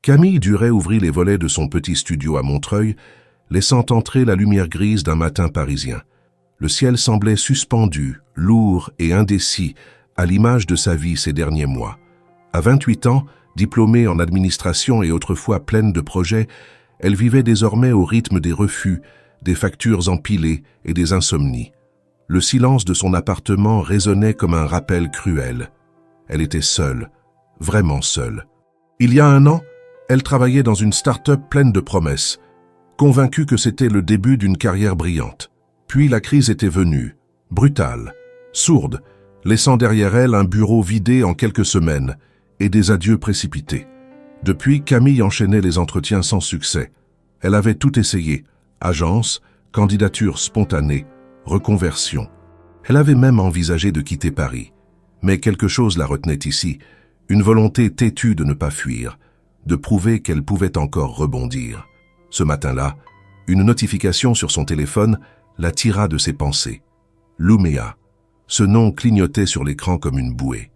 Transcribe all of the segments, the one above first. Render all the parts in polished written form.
Camille Duret ouvrit les volets de son petit studio à Montreuil, laissant entrer la lumière grise d'un matin parisien. Le ciel semblait suspendu, lourd et indécis, à l'image de sa vie ces derniers mois. À 28 ans, diplômée en administration et autrefois pleine de projets, elle vivait désormais au rythme des refus, des factures empilées et des insomnies. Le silence de son appartement résonnait comme un rappel cruel. Elle était seule, vraiment seule. Il y a 1 an, elle travaillait dans une start-up pleine de promesses, convaincue que c'était le début d'une carrière brillante. Puis la crise était venue, brutale, sourde, laissant derrière elle un bureau vidé en quelques semaines et des adieux précipités. Depuis, Camille enchaînait les entretiens sans succès. Elle avait tout essayé, agence, candidature spontanée, reconversion. Elle avait même envisagé de quitter Paris. Mais quelque chose la retenait ici, une volonté têtue de ne pas fuir, de prouver qu'elle pouvait encore rebondir. Ce matin-là, une notification sur son téléphone la tira de ses pensées. Lumea. Ce nom clignotait sur l'écran comme une bouée.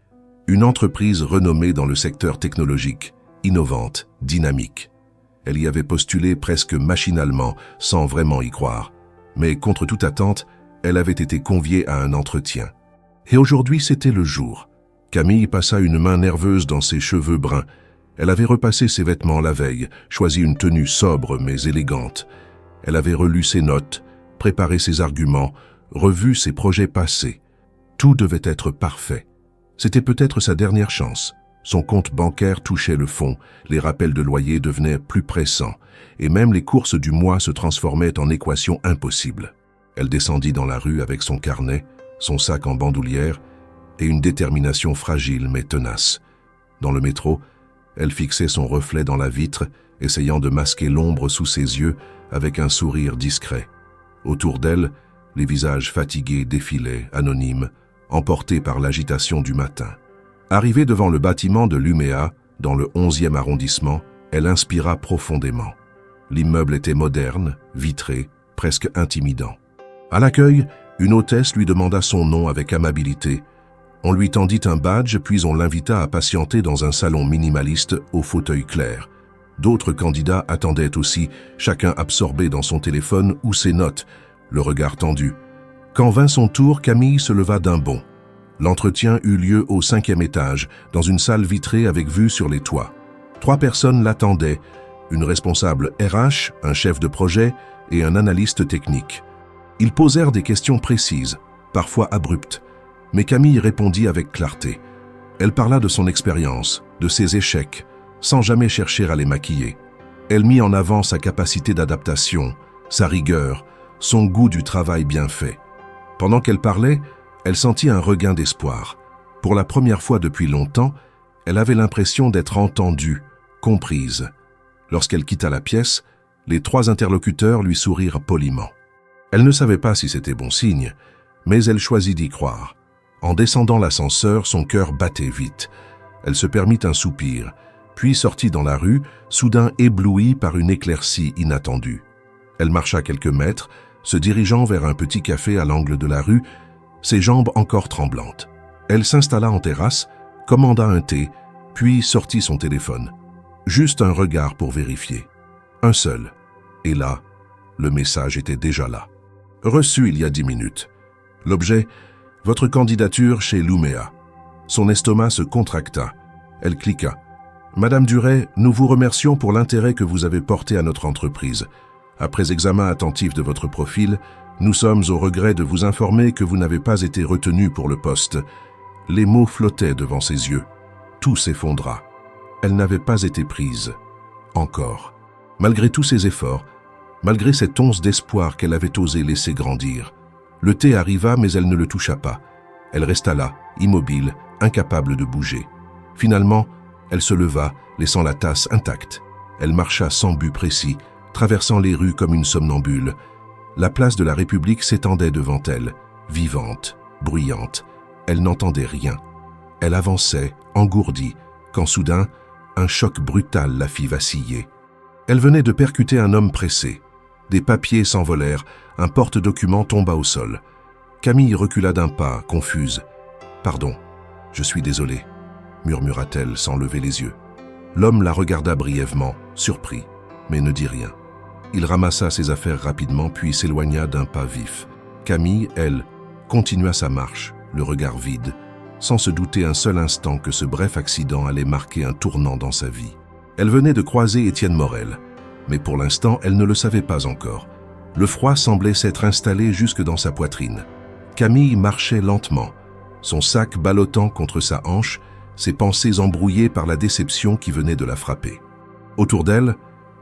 Une entreprise renommée dans le secteur technologique, innovante, dynamique. Elle y avait postulé presque machinalement, sans vraiment y croire. Mais contre toute attente, elle avait été conviée à un entretien. Et aujourd'hui, c'était le jour. Camille passa une main nerveuse dans ses cheveux bruns. Elle avait repassé ses vêtements la veille, choisi une tenue sobre mais élégante. Elle avait relu ses notes, préparé ses arguments, revu ses projets passés. Tout devait être parfait. C'était peut-être sa dernière chance. Son compte bancaire touchait le fond, les rappels de loyer devenaient plus pressants, et même les courses du mois se transformaient en équations impossibles. Elle descendit dans la rue avec son carnet, son sac en bandoulière, et une détermination fragile mais tenace. Dans le métro, elle fixait son reflet dans la vitre, essayant de masquer l'ombre sous ses yeux avec un sourire discret. Autour d'elle, les visages fatigués défilaient, anonymes, emportés par l'agitation du matin. Arrivée devant le bâtiment de Lumea, dans le 11e arrondissement, elle inspira profondément. L'immeuble était moderne, vitré, presque intimidant. À l'accueil, une hôtesse lui demanda son nom avec amabilité. On lui tendit un badge, puis on l'invita à patienter dans un salon minimaliste au fauteuil clair. D'autres candidats attendaient aussi, chacun absorbé dans son téléphone ou ses notes, le regard tendu. Quand vint son tour, Camille se leva d'un bond. L'entretien eut lieu au 5e étage, dans une salle vitrée avec vue sur les toits. 3 personnes l'attendaient, une responsable RH, un chef de projet et un analyste technique. Ils posèrent des questions précises, parfois abruptes, mais Camille répondit avec clarté. Elle parla de son expérience, de ses échecs, sans jamais chercher à les maquiller. Elle mit en avant sa capacité d'adaptation, sa rigueur, son goût du travail bien fait. Pendant qu'elle parlait, elle sentit un regain d'espoir. Pour la première fois depuis longtemps, elle avait l'impression d'être entendue, comprise. Lorsqu'elle quitta la pièce, les 3 interlocuteurs lui sourirent poliment. Elle ne savait pas si c'était bon signe, mais elle choisit d'y croire. En descendant l'ascenseur, son cœur battait vite. Elle se permit un soupir, puis sortit dans la rue, soudain éblouie par une éclaircie inattendue. Elle marcha quelques mètres, se dirigeant vers un petit café à l'angle de la rue, ses jambes encore tremblantes. Elle s'installa en terrasse, commanda un thé, puis sortit son téléphone. Juste un regard pour vérifier. Un seul. Et là, le message était déjà là. Reçu il y a 10 minutes. L'objet, votre candidature chez Lumea. Son estomac se contracta. Elle cliqua. Madame Duret, nous vous remercions pour l'intérêt que vous avez porté à notre entreprise. Après examen attentif de votre profil, nous sommes au regret de vous informer que vous n'avez pas été retenu pour le poste. Les mots flottaient devant ses yeux. Tout s'effondra. Elle n'avait pas été prise. Encore. Malgré tous ses efforts, malgré cette once d'espoir qu'elle avait osé laisser grandir. Le thé arriva, mais elle ne le toucha pas. Elle resta là, immobile, incapable de bouger. Finalement, elle se leva, laissant la tasse intacte. Elle marcha sans but précis, traversant les rues comme une somnambule. La place de la République s'étendait devant elle, vivante, bruyante. Elle n'entendait rien. Elle avançait, engourdie, quand soudain, un choc brutal la fit vaciller. Elle venait de percuter un homme pressé. Des papiers s'envolèrent, un porte-document tomba au sol. Camille recula d'un pas, confuse. « Pardon, je suis désolée », murmura-t-elle sans lever les yeux. L'homme la regarda brièvement, surpris, mais ne dit rien. Il ramassa ses affaires rapidement, puis s'éloigna d'un pas vif. Camille, elle, continua sa marche, le regard vide, sans se douter un seul instant que ce bref accident allait marquer un tournant dans sa vie. Elle venait de croiser Étienne Morel, mais pour l'instant, elle ne le savait pas encore. Le froid semblait s'être installé jusque dans sa poitrine. Camille marchait lentement, son sac ballottant contre sa hanche, ses pensées embrouillées par la déception qui venait de la frapper. Autour d'elle,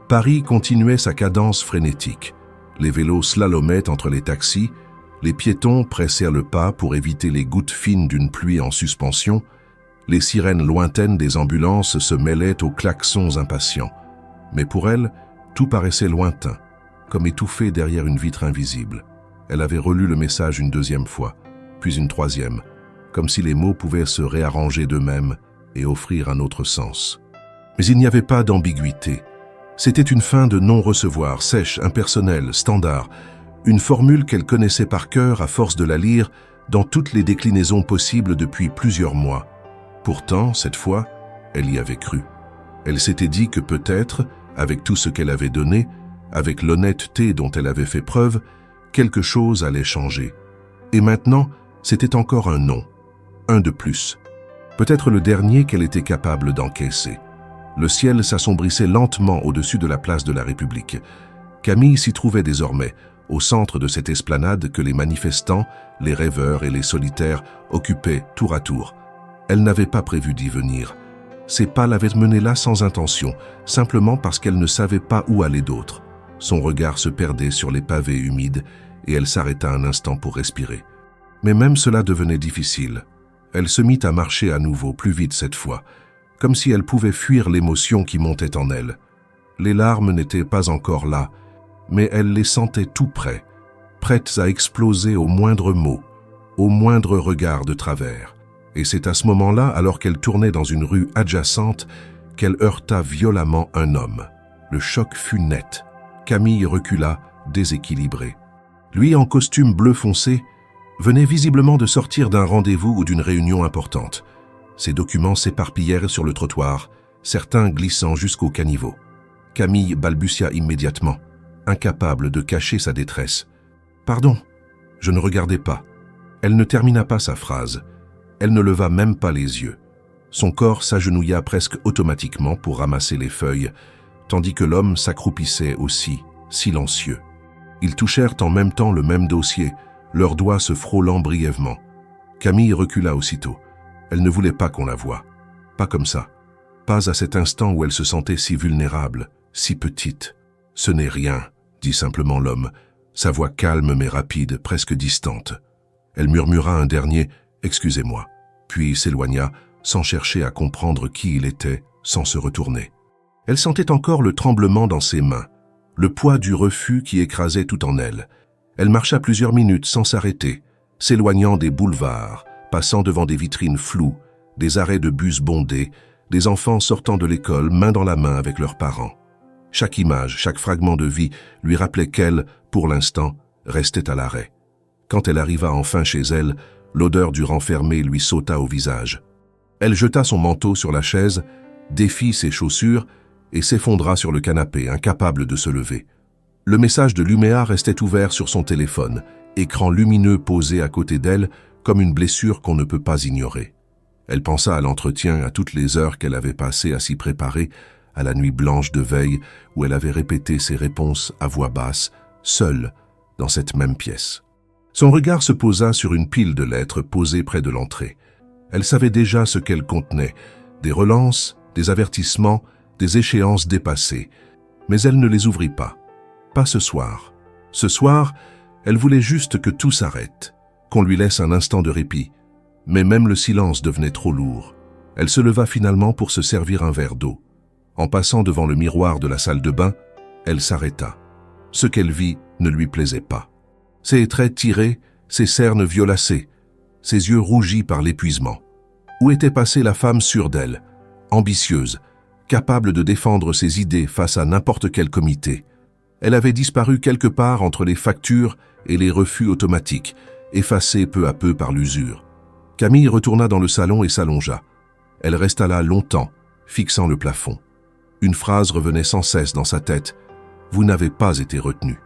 Paris continuait sa cadence frénétique. Les vélos slalomaient entre les taxis, les piétons pressèrent le pas pour éviter les gouttes fines d'une pluie en suspension, les sirènes lointaines des ambulances se mêlaient aux klaxons impatients. Mais pour elle, tout paraissait lointain, comme étouffé derrière une vitre invisible. Elle avait relu le message une deuxième fois, puis une troisième, comme si les mots pouvaient se réarranger d'eux-mêmes et offrir un autre sens. Mais il n'y avait pas d'ambiguïté. C'était une fin de non-recevoir, sèche, impersonnelle, standard, une formule qu'elle connaissait par cœur à force de la lire dans toutes les déclinaisons possibles depuis plusieurs mois. Pourtant, cette fois, elle y avait cru. Elle s'était dit que peut-être, avec tout ce qu'elle avait donné, avec l'honnêteté dont elle avait fait preuve, quelque chose allait changer. Et maintenant, c'était encore un non, un de plus. Peut-être le dernier qu'elle était capable d'encaisser. Le ciel s'assombrissait lentement au-dessus de la place de la République. Camille s'y trouvait désormais, au centre de cette esplanade que les manifestants, les rêveurs et les solitaires occupaient tour à tour. Elle n'avait pas prévu d'y venir. Ses pas l'avaient menée là sans intention, simplement parce qu'elle ne savait pas où aller d'autre. Son regard se perdait sur les pavés humides et elle s'arrêta un instant pour respirer. Mais même cela devenait difficile. Elle se mit à marcher à nouveau, plus vite cette fois, comme si elle pouvait fuir l'émotion qui montait en elle. Les larmes n'étaient pas encore là, mais elle les sentait tout près, prêtes à exploser au moindre mot, au moindre regard de travers. Et c'est à ce moment-là, alors qu'elle tournait dans une rue adjacente, qu'elle heurta violemment un homme. Le choc fut net. Camille recula, déséquilibrée. Lui, en costume bleu foncé, venait visiblement de sortir d'un rendez-vous ou d'une réunion importante. Ses documents s'éparpillèrent sur le trottoir, certains glissant jusqu'au caniveau. Camille balbutia immédiatement, incapable de cacher sa détresse. « Pardon, je ne regardais pas. » Elle ne termina pas sa phrase. Elle ne leva même pas les yeux. Son corps s'agenouilla presque automatiquement pour ramasser les feuilles, tandis que l'homme s'accroupissait aussi, silencieux. Ils touchèrent en même temps le même dossier, leurs doigts se frôlant brièvement. Camille recula aussitôt. Elle ne voulait pas qu'on la voie. Pas comme ça. Pas à cet instant où elle se sentait si vulnérable, si petite. « Ce n'est rien », dit simplement l'homme, sa voix calme mais rapide, presque distante. Elle murmura un dernier « Excusez-moi », puis s'éloigna, sans chercher à comprendre qui il était, sans se retourner. Elle sentait encore le tremblement dans ses mains, le poids du refus qui écrasait tout en elle. Elle marcha plusieurs minutes sans s'arrêter, s'éloignant des boulevards, passant devant des vitrines floues, des arrêts de bus bondés, des enfants sortant de l'école, main dans la main avec leurs parents. Chaque image, chaque fragment de vie lui rappelait qu'elle, pour l'instant, restait à l'arrêt. Quand elle arriva enfin chez elle, l'odeur du renfermé lui sauta au visage. Elle jeta son manteau sur la chaise, défit ses chaussures et s'effondra sur le canapé, incapable de se lever. Le message de Luméa restait ouvert sur son téléphone, écran lumineux posé à côté d'elle, comme une blessure qu'on ne peut pas ignorer. Elle pensa à l'entretien, à toutes les heures qu'elle avait passées à s'y préparer, à la nuit blanche de veille où elle avait répété ses réponses à voix basse, seule, dans cette même pièce. Son regard se posa sur une pile de lettres posées près de l'entrée. Elle savait déjà ce qu'elles contenaient, des relances, des avertissements, des échéances dépassées, mais elle ne les ouvrit pas. Pas ce soir. Ce soir, elle voulait juste que tout s'arrête, qu'on lui laisse un instant de répit. Mais même le silence devenait trop lourd. Elle se leva finalement pour se servir un verre d'eau. En passant devant le miroir de la salle de bain, elle s'arrêta. Ce qu'elle vit ne lui plaisait pas. Ses traits tirés, ses cernes violacées, ses yeux rougis par l'épuisement. Où était passée la femme sûre d'elle, ambitieuse, capable de défendre ses idées face à n'importe quel comité? Elle avait disparu quelque part entre les factures et les refus automatiques, effacée peu à peu par l'usure. Camille retourna dans le salon et s'allongea. Elle resta là longtemps, fixant le plafond. Une phrase revenait sans cesse dans sa tête. « Vous n'avez pas été retenu »,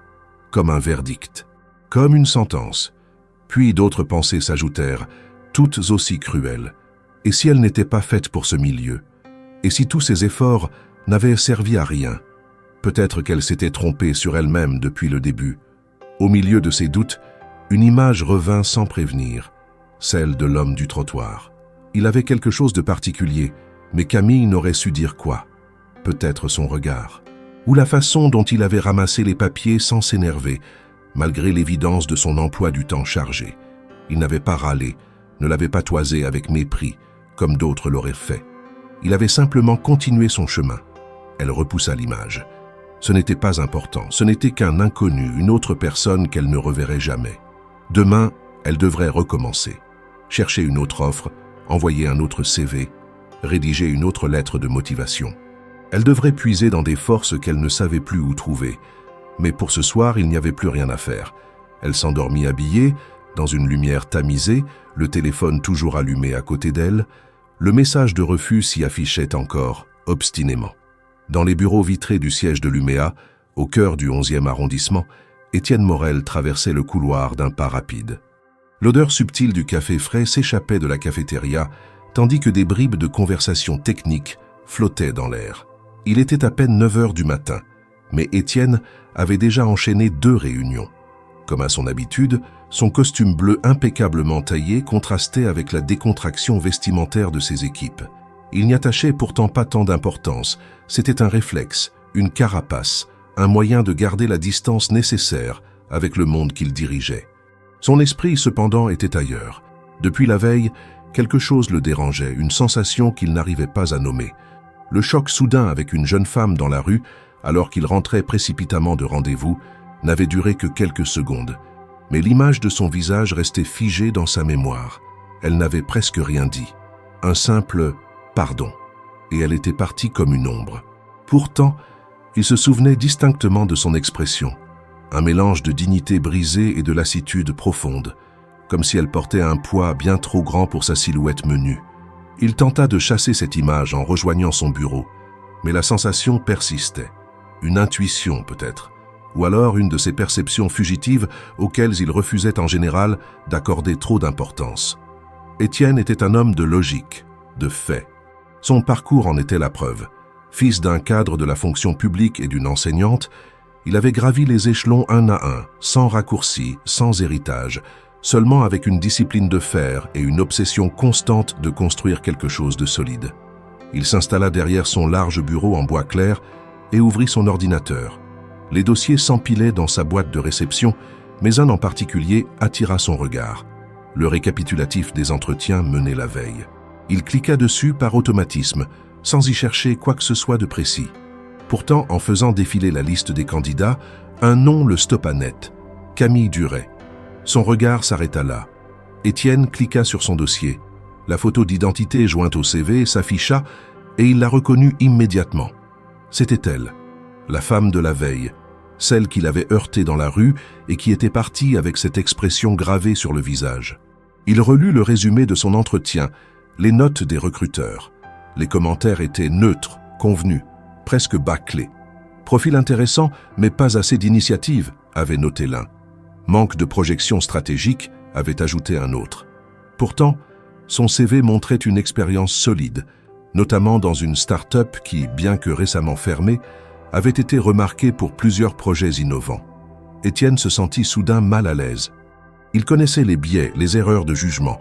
comme un verdict, comme une sentence. Puis d'autres pensées s'ajoutèrent, toutes aussi cruelles. Et si elle n'était pas faite pour ce milieu? Et si tous ses efforts n'avaient servi à rien? Peut-être qu'elle s'était trompée sur elle-même depuis le début. Au milieu de ses doutes, une image revint sans prévenir, celle de l'homme du trottoir. Il avait quelque chose de particulier, mais Camille n'aurait su dire quoi. Peut-être son regard, ou la façon dont il avait ramassé les papiers sans s'énerver, malgré l'évidence de son emploi du temps chargé. Il n'avait pas râlé, ne l'avait pas toisé avec mépris, comme d'autres l'auraient fait. Il avait simplement continué son chemin. Elle repoussa l'image. Ce n'était pas important, ce n'était qu'un inconnu, une autre personne qu'elle ne reverrait jamais. Demain, elle devrait recommencer. Chercher une autre offre, envoyer un autre CV, rédiger une autre lettre de motivation. Elle devrait puiser dans des forces qu'elle ne savait plus où trouver. Mais pour ce soir, il n'y avait plus rien à faire. Elle s'endormit habillée, dans une lumière tamisée, le téléphone toujours allumé à côté d'elle. Le message de refus s'y affichait encore, obstinément. Dans les bureaux vitrés du siège de l'UMEA, au cœur du 11e arrondissement, Étienne Morel traversait le couloir d'un pas rapide. L'odeur subtile du café frais s'échappait de la cafétéria, tandis que des bribes de conversation technique flottaient dans l'air. Il était à peine 9 heures du matin, mais Étienne avait déjà enchaîné 2 réunions. Comme à son habitude, son costume bleu impeccablement taillé contrastait avec la décontraction vestimentaire de ses équipes. Il n'y attachait pourtant pas tant d'importance, c'était un réflexe, une carapace, un moyen de garder la distance nécessaire avec le monde qu'il dirigeait. Son esprit, cependant, était ailleurs. Depuis la veille, quelque chose le dérangeait, une sensation qu'il n'arrivait pas à nommer. Le choc soudain avec une jeune femme dans la rue, alors qu'il rentrait précipitamment de rendez-vous, n'avait duré que quelques secondes. Mais l'image de son visage restait figée dans sa mémoire. Elle n'avait presque rien dit. Un simple « pardon ». Et elle était partie comme une ombre. Pourtant, il se souvenait distinctement de son expression. Un mélange de dignité brisée et de lassitude profonde, comme si elle portait un poids bien trop grand pour sa silhouette menue. Il tenta de chasser cette image en rejoignant son bureau, mais la sensation persistait. Une intuition peut-être, ou alors une de ces perceptions fugitives auxquelles il refusait en général d'accorder trop d'importance. Étienne était un homme de logique, de faits. Son parcours en était la preuve. Fils d'un cadre de la fonction publique et d'une enseignante, il avait gravi les échelons un à un, sans raccourci, sans héritage, seulement avec une discipline de fer et une obsession constante de construire quelque chose de solide. Il s'installa derrière son large bureau en bois clair et ouvrit son ordinateur. Les dossiers s'empilaient dans sa boîte de réception, mais un en particulier attira son regard. Le récapitulatif des entretiens menés la veille. Il cliqua dessus par automatisme, sans y chercher quoi que ce soit de précis. Pourtant, en faisant défiler la liste des candidats, un nom le stoppa net. Camille Duret. Son regard s'arrêta là. Étienne cliqua sur son dossier. La photo d'identité jointe au CV s'afficha et il la reconnut immédiatement. C'était elle, la femme de la veille, celle qu'il avait heurtée dans la rue et qui était partie avec cette expression gravée sur le visage. Il relut le résumé de son entretien, les notes des recruteurs. Les commentaires étaient neutres, convenus, presque bâclés. Profil intéressant, mais pas assez d'initiative, avait noté l'un. Manque de projection stratégique, avait ajouté un autre. Pourtant, son CV montrait une expérience solide, notamment dans une start-up qui, bien que récemment fermée, avait été remarquée pour plusieurs projets innovants. Étienne se sentit soudain mal à l'aise. Il connaissait les biais, les erreurs de jugement.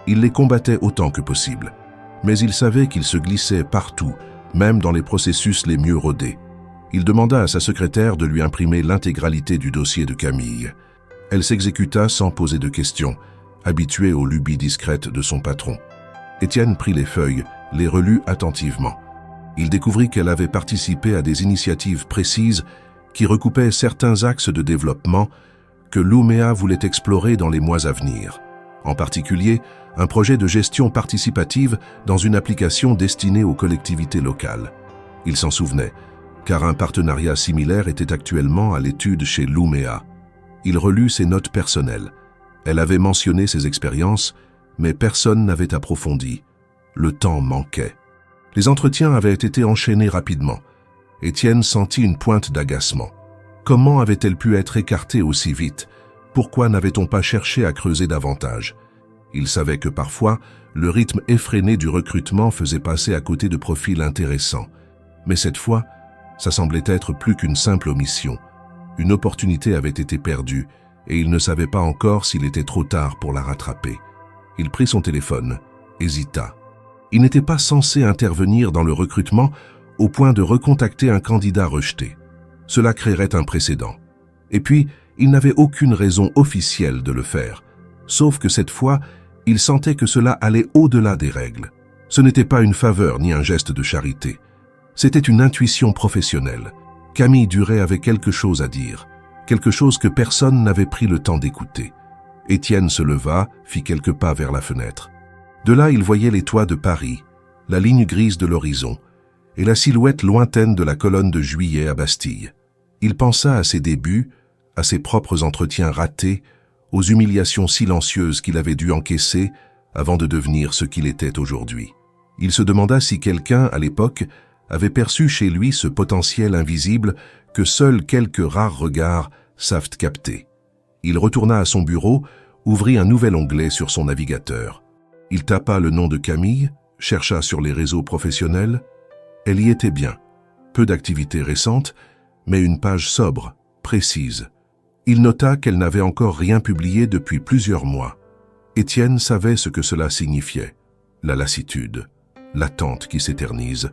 Il les combattait autant que possible. Mais il savait qu'il se glissait partout, même dans les processus les mieux rodés. Il demanda à sa secrétaire de lui imprimer l'intégralité du dossier de Camille. Elle s'exécuta sans poser de questions, habituée aux lubies discrètes de son patron. Étienne prit les feuilles, les relut attentivement. Il découvrit qu'elle avait participé à des initiatives précises qui recoupaient certains axes de développement que l'UMEA voulait explorer dans les mois à venir. En particulier, un projet de gestion participative dans une application destinée aux collectivités locales. Il s'en souvenait, car un partenariat similaire était actuellement à l'étude chez l'UMEA. Il relut ses notes personnelles. Elle avait mentionné ses expériences, mais personne n'avait approfondi. Le temps manquait. Les entretiens avaient été enchaînés rapidement. Étienne sentit une pointe d'agacement. Comment avait-elle pu être écartée aussi vite? Pourquoi n'avait-on pas cherché à creuser davantage? Il savait que parfois, le rythme effréné du recrutement faisait passer à côté de profils intéressants. Mais cette fois, ça semblait être plus qu'une simple omission. Une opportunité avait été perdue et il ne savait pas encore s'il était trop tard pour la rattraper. Il prit son téléphone, hésita. Il n'était pas censé intervenir dans le recrutement au point de recontacter un candidat rejeté. Cela créerait un précédent. Et puis, il n'avait aucune raison officielle de le faire. Sauf que cette fois, il sentait que cela allait au-delà des règles. Ce n'était pas une faveur ni un geste de charité. C'était une intuition professionnelle. Camille Duret avait quelque chose à dire, quelque chose que personne n'avait pris le temps d'écouter. Étienne se leva, fit quelques pas vers la fenêtre. De là, il voyait les toits de Paris, la ligne grise de l'horizon et la silhouette lointaine de la colonne de Juillet à Bastille. Il pensa à ses débuts, à ses propres entretiens ratés, aux humiliations silencieuses qu'il avait dû encaisser avant de devenir ce qu'il était aujourd'hui. Il se demanda si quelqu'un, à l'époque, avait perçu chez lui ce potentiel invisible que seuls quelques rares regards savent capter. Il retourna à son bureau, ouvrit un nouvel onglet sur son navigateur. Il tapa le nom de Camille, chercha sur les réseaux professionnels. Elle y était bien. Peu d'activités récentes, mais une page sobre, précise. Il nota qu'elle n'avait encore rien publié depuis plusieurs mois. Étienne savait ce que cela signifiait. La lassitude, l'attente qui s'éternise,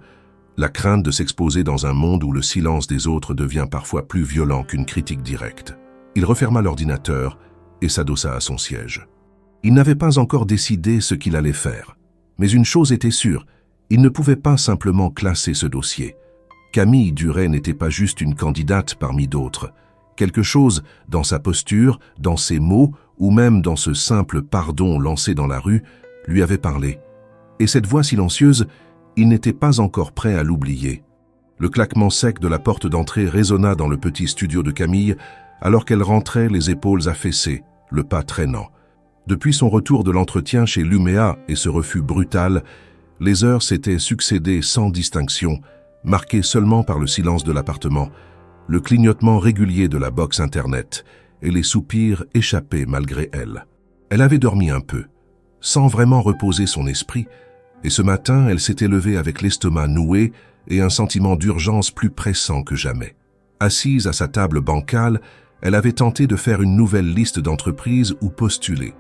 la crainte de s'exposer dans un monde où le silence des autres devient parfois plus violent qu'une critique directe. Il referma l'ordinateur et s'adossa à son siège. Il n'avait pas encore décidé ce qu'il allait faire. Mais une chose était sûre, il ne pouvait pas simplement classer ce dossier. Camille Duret n'était pas juste une candidate parmi d'autres. Quelque chose dans sa posture, dans ses mots, ou même dans ce simple pardon lancé dans la rue, lui avait parlé. Et cette voix silencieuse, il n'était pas encore prêt à l'oublier. Le claquement sec de la porte d'entrée résonna dans le petit studio de Camille, alors qu'elle rentrait les épaules affaissées, le pas traînant. Depuis son retour de l'entretien chez Luméa et ce refus brutal, les heures s'étaient succédé sans distinction, marquées seulement par le silence de l'appartement, le clignotement régulier de la box Internet et les soupirs échappés malgré elle. Elle avait dormi un peu, sans vraiment reposer son esprit, et ce matin, elle s'était levée avec l'estomac noué et un sentiment d'urgence plus pressant que jamais. Assise à sa table bancale, elle avait tenté de faire une nouvelle liste d'entreprises où postuler.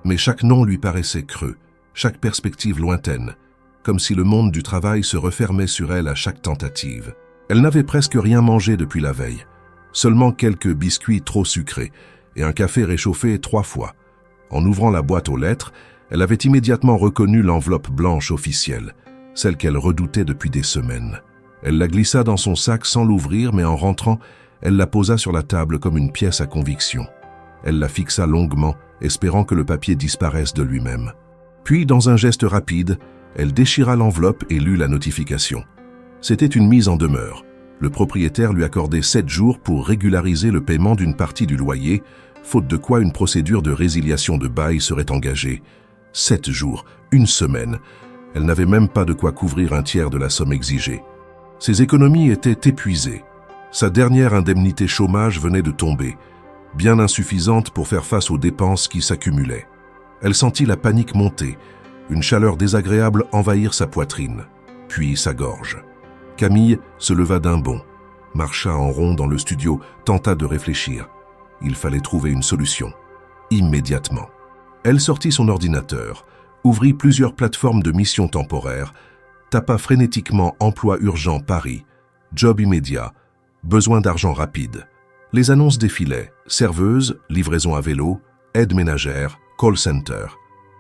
Mais chaque nom lui paraissait creux, chaque perspective lointaine, comme si le monde du travail se refermait sur elle à chaque tentative. Elle n'avait presque rien mangé depuis la veille, seulement quelques biscuits trop sucrés et un café réchauffé 3 fois. En ouvrant la boîte aux lettres, elle avait immédiatement reconnu l'enveloppe blanche officielle, celle qu'elle redoutait depuis des semaines. Elle la glissa dans son sac sans l'ouvrir, mais en rentrant, elle la posa sur la table comme une pièce à conviction. Elle la fixa longuement, espérant que le papier disparaisse de lui-même. Puis, dans un geste rapide, elle déchira l'enveloppe et lut la notification. C'était une mise en demeure. Le propriétaire lui accordait 7 jours pour régulariser le paiement d'une partie du loyer, faute de quoi une procédure de résiliation de bail serait engagée. 7 jours, 1 semaine. Elle n'avait même pas de quoi couvrir un tiers de la somme exigée. Ses économies étaient épuisées. Sa dernière indemnité chômage venait de tomber, bien insuffisante pour faire face aux dépenses qui s'accumulaient. Elle sentit la panique monter, une chaleur désagréable envahir sa poitrine, puis sa gorge. Camille se leva d'un bond, marcha en rond dans le studio, tenta de réfléchir. Il fallait trouver une solution, immédiatement. Elle sortit son ordinateur, ouvrit plusieurs plateformes de missions temporaires, tapa frénétiquement emploi urgent Paris, job immédiat, besoin d'argent rapide. Les annonces défilaient, serveuse, livraison à vélo, aide ménagère, call center.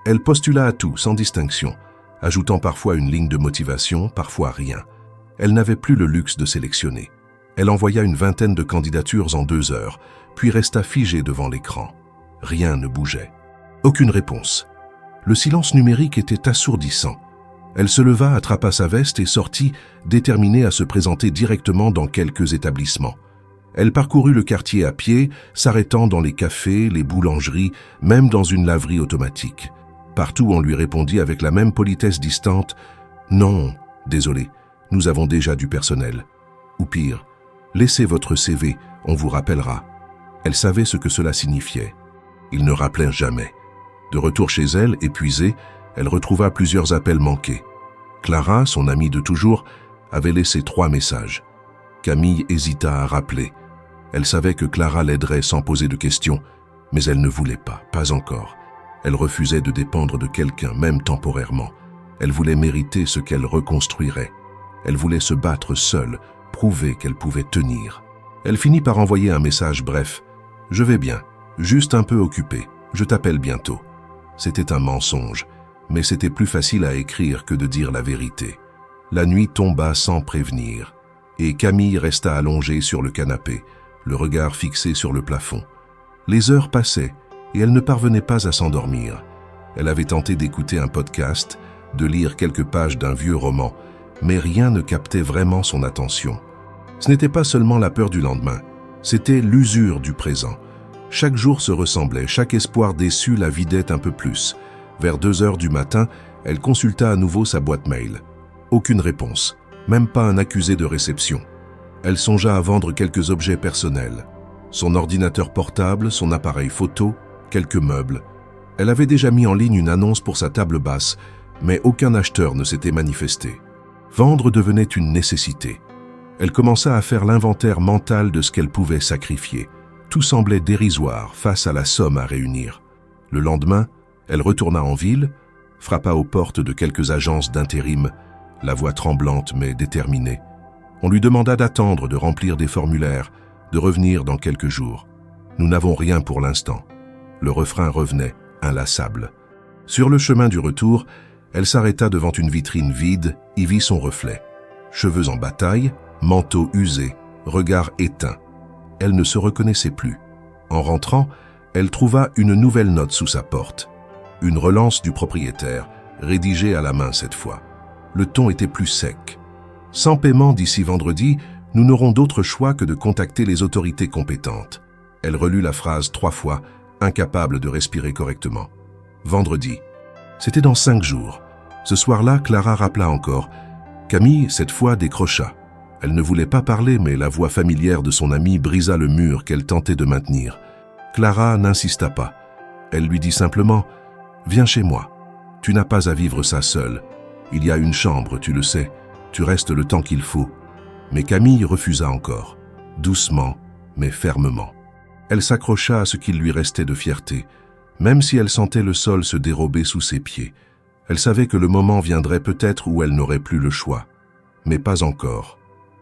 Elle postula à tout, sans distinction, ajoutant parfois une ligne de motivation, parfois rien. Elle n'avait plus le luxe de sélectionner. Elle envoya une vingtaine de candidatures en 2 heures, puis resta figée devant l'écran. Rien ne bougeait. Aucune réponse. Le silence numérique était assourdissant. Elle se leva, attrapa sa veste et sortit, déterminée à se présenter directement dans quelques établissements. Elle parcourut le quartier à pied, s'arrêtant dans les cafés, les boulangeries, même dans une laverie automatique. Partout, on lui répondit avec la même politesse distante « Non, désolé, nous avons déjà du personnel ». Ou pire, laissez votre CV, on vous rappellera. Elle savait ce que cela signifiait. Ils ne rappelèrent jamais. De retour chez elle, épuisée, elle retrouva plusieurs appels manqués. Clara, son amie de toujours, avait laissé 3 messages. Camille hésita à rappeler. Elle savait que Clara l'aiderait sans poser de questions, mais elle ne voulait pas encore. Elle refusait de dépendre de quelqu'un, même temporairement. Elle voulait mériter ce qu'elle reconstruirait. Elle voulait se battre seule, prouver qu'elle pouvait tenir. Elle finit par envoyer un message bref. « Je vais bien, juste un peu occupée, je t'appelle bientôt. » C'était un mensonge, mais c'était plus facile à écrire que de dire la vérité. La nuit tomba sans prévenir, et Camille resta allongée sur le canapé, le regard fixé sur le plafond. Les heures passaient, et elle ne parvenait pas à s'endormir. Elle avait tenté d'écouter un podcast, de lire quelques pages d'un vieux roman, mais rien ne captait vraiment son attention. Ce n'était pas seulement la peur du lendemain, c'était l'usure du présent. Chaque jour se ressemblait, chaque espoir déçu la vidait un peu plus. Vers 2 heures du matin, elle consulta à nouveau sa boîte mail. Aucune réponse, même pas un accusé de réception. Elle songea à vendre quelques objets personnels. Son ordinateur portable, son appareil photo, quelques meubles. Elle avait déjà mis en ligne une annonce pour sa table basse, mais aucun acheteur ne s'était manifesté. Vendre devenait une nécessité. Elle commença à faire l'inventaire mental de ce qu'elle pouvait sacrifier. Tout semblait dérisoire face à la somme à réunir. Le lendemain, elle retourna en ville, frappa aux portes de quelques agences d'intérim, la voix tremblante mais déterminée. On lui demanda d'attendre, de remplir des formulaires, de revenir dans quelques jours. « Nous n'avons rien pour l'instant. » Le refrain revenait, inlassable. Sur le chemin du retour, elle s'arrêta devant une vitrine vide, y vit son reflet. Cheveux en bataille, manteau usé, regard éteint. Elle ne se reconnaissait plus. En rentrant, elle trouva une nouvelle note sous sa porte. Une relance du propriétaire, rédigée à la main cette fois. Le ton était plus sec. « Sans paiement d'ici vendredi, nous n'aurons d'autre choix que de contacter les autorités compétentes. » Elle relut la phrase 3 fois, incapable de respirer correctement. Vendredi. C'était dans 5 jours. Ce soir-là, Clara rappela encore. Camille, cette fois, décrocha. Elle ne voulait pas parler, mais la voix familière de son amie brisa le mur qu'elle tentait de maintenir. Clara n'insista pas. Elle lui dit simplement « Viens chez moi. Tu n'as pas à vivre ça seule. Il y a une chambre, tu le sais. Tu restes le temps qu'il faut. » Mais Camille refusa encore, doucement, mais fermement. Elle s'accrocha à ce qu'il lui restait de fierté, même si elle sentait le sol se dérober sous ses pieds. Elle savait que le moment viendrait peut-être où elle n'aurait plus le choix. Mais pas encore.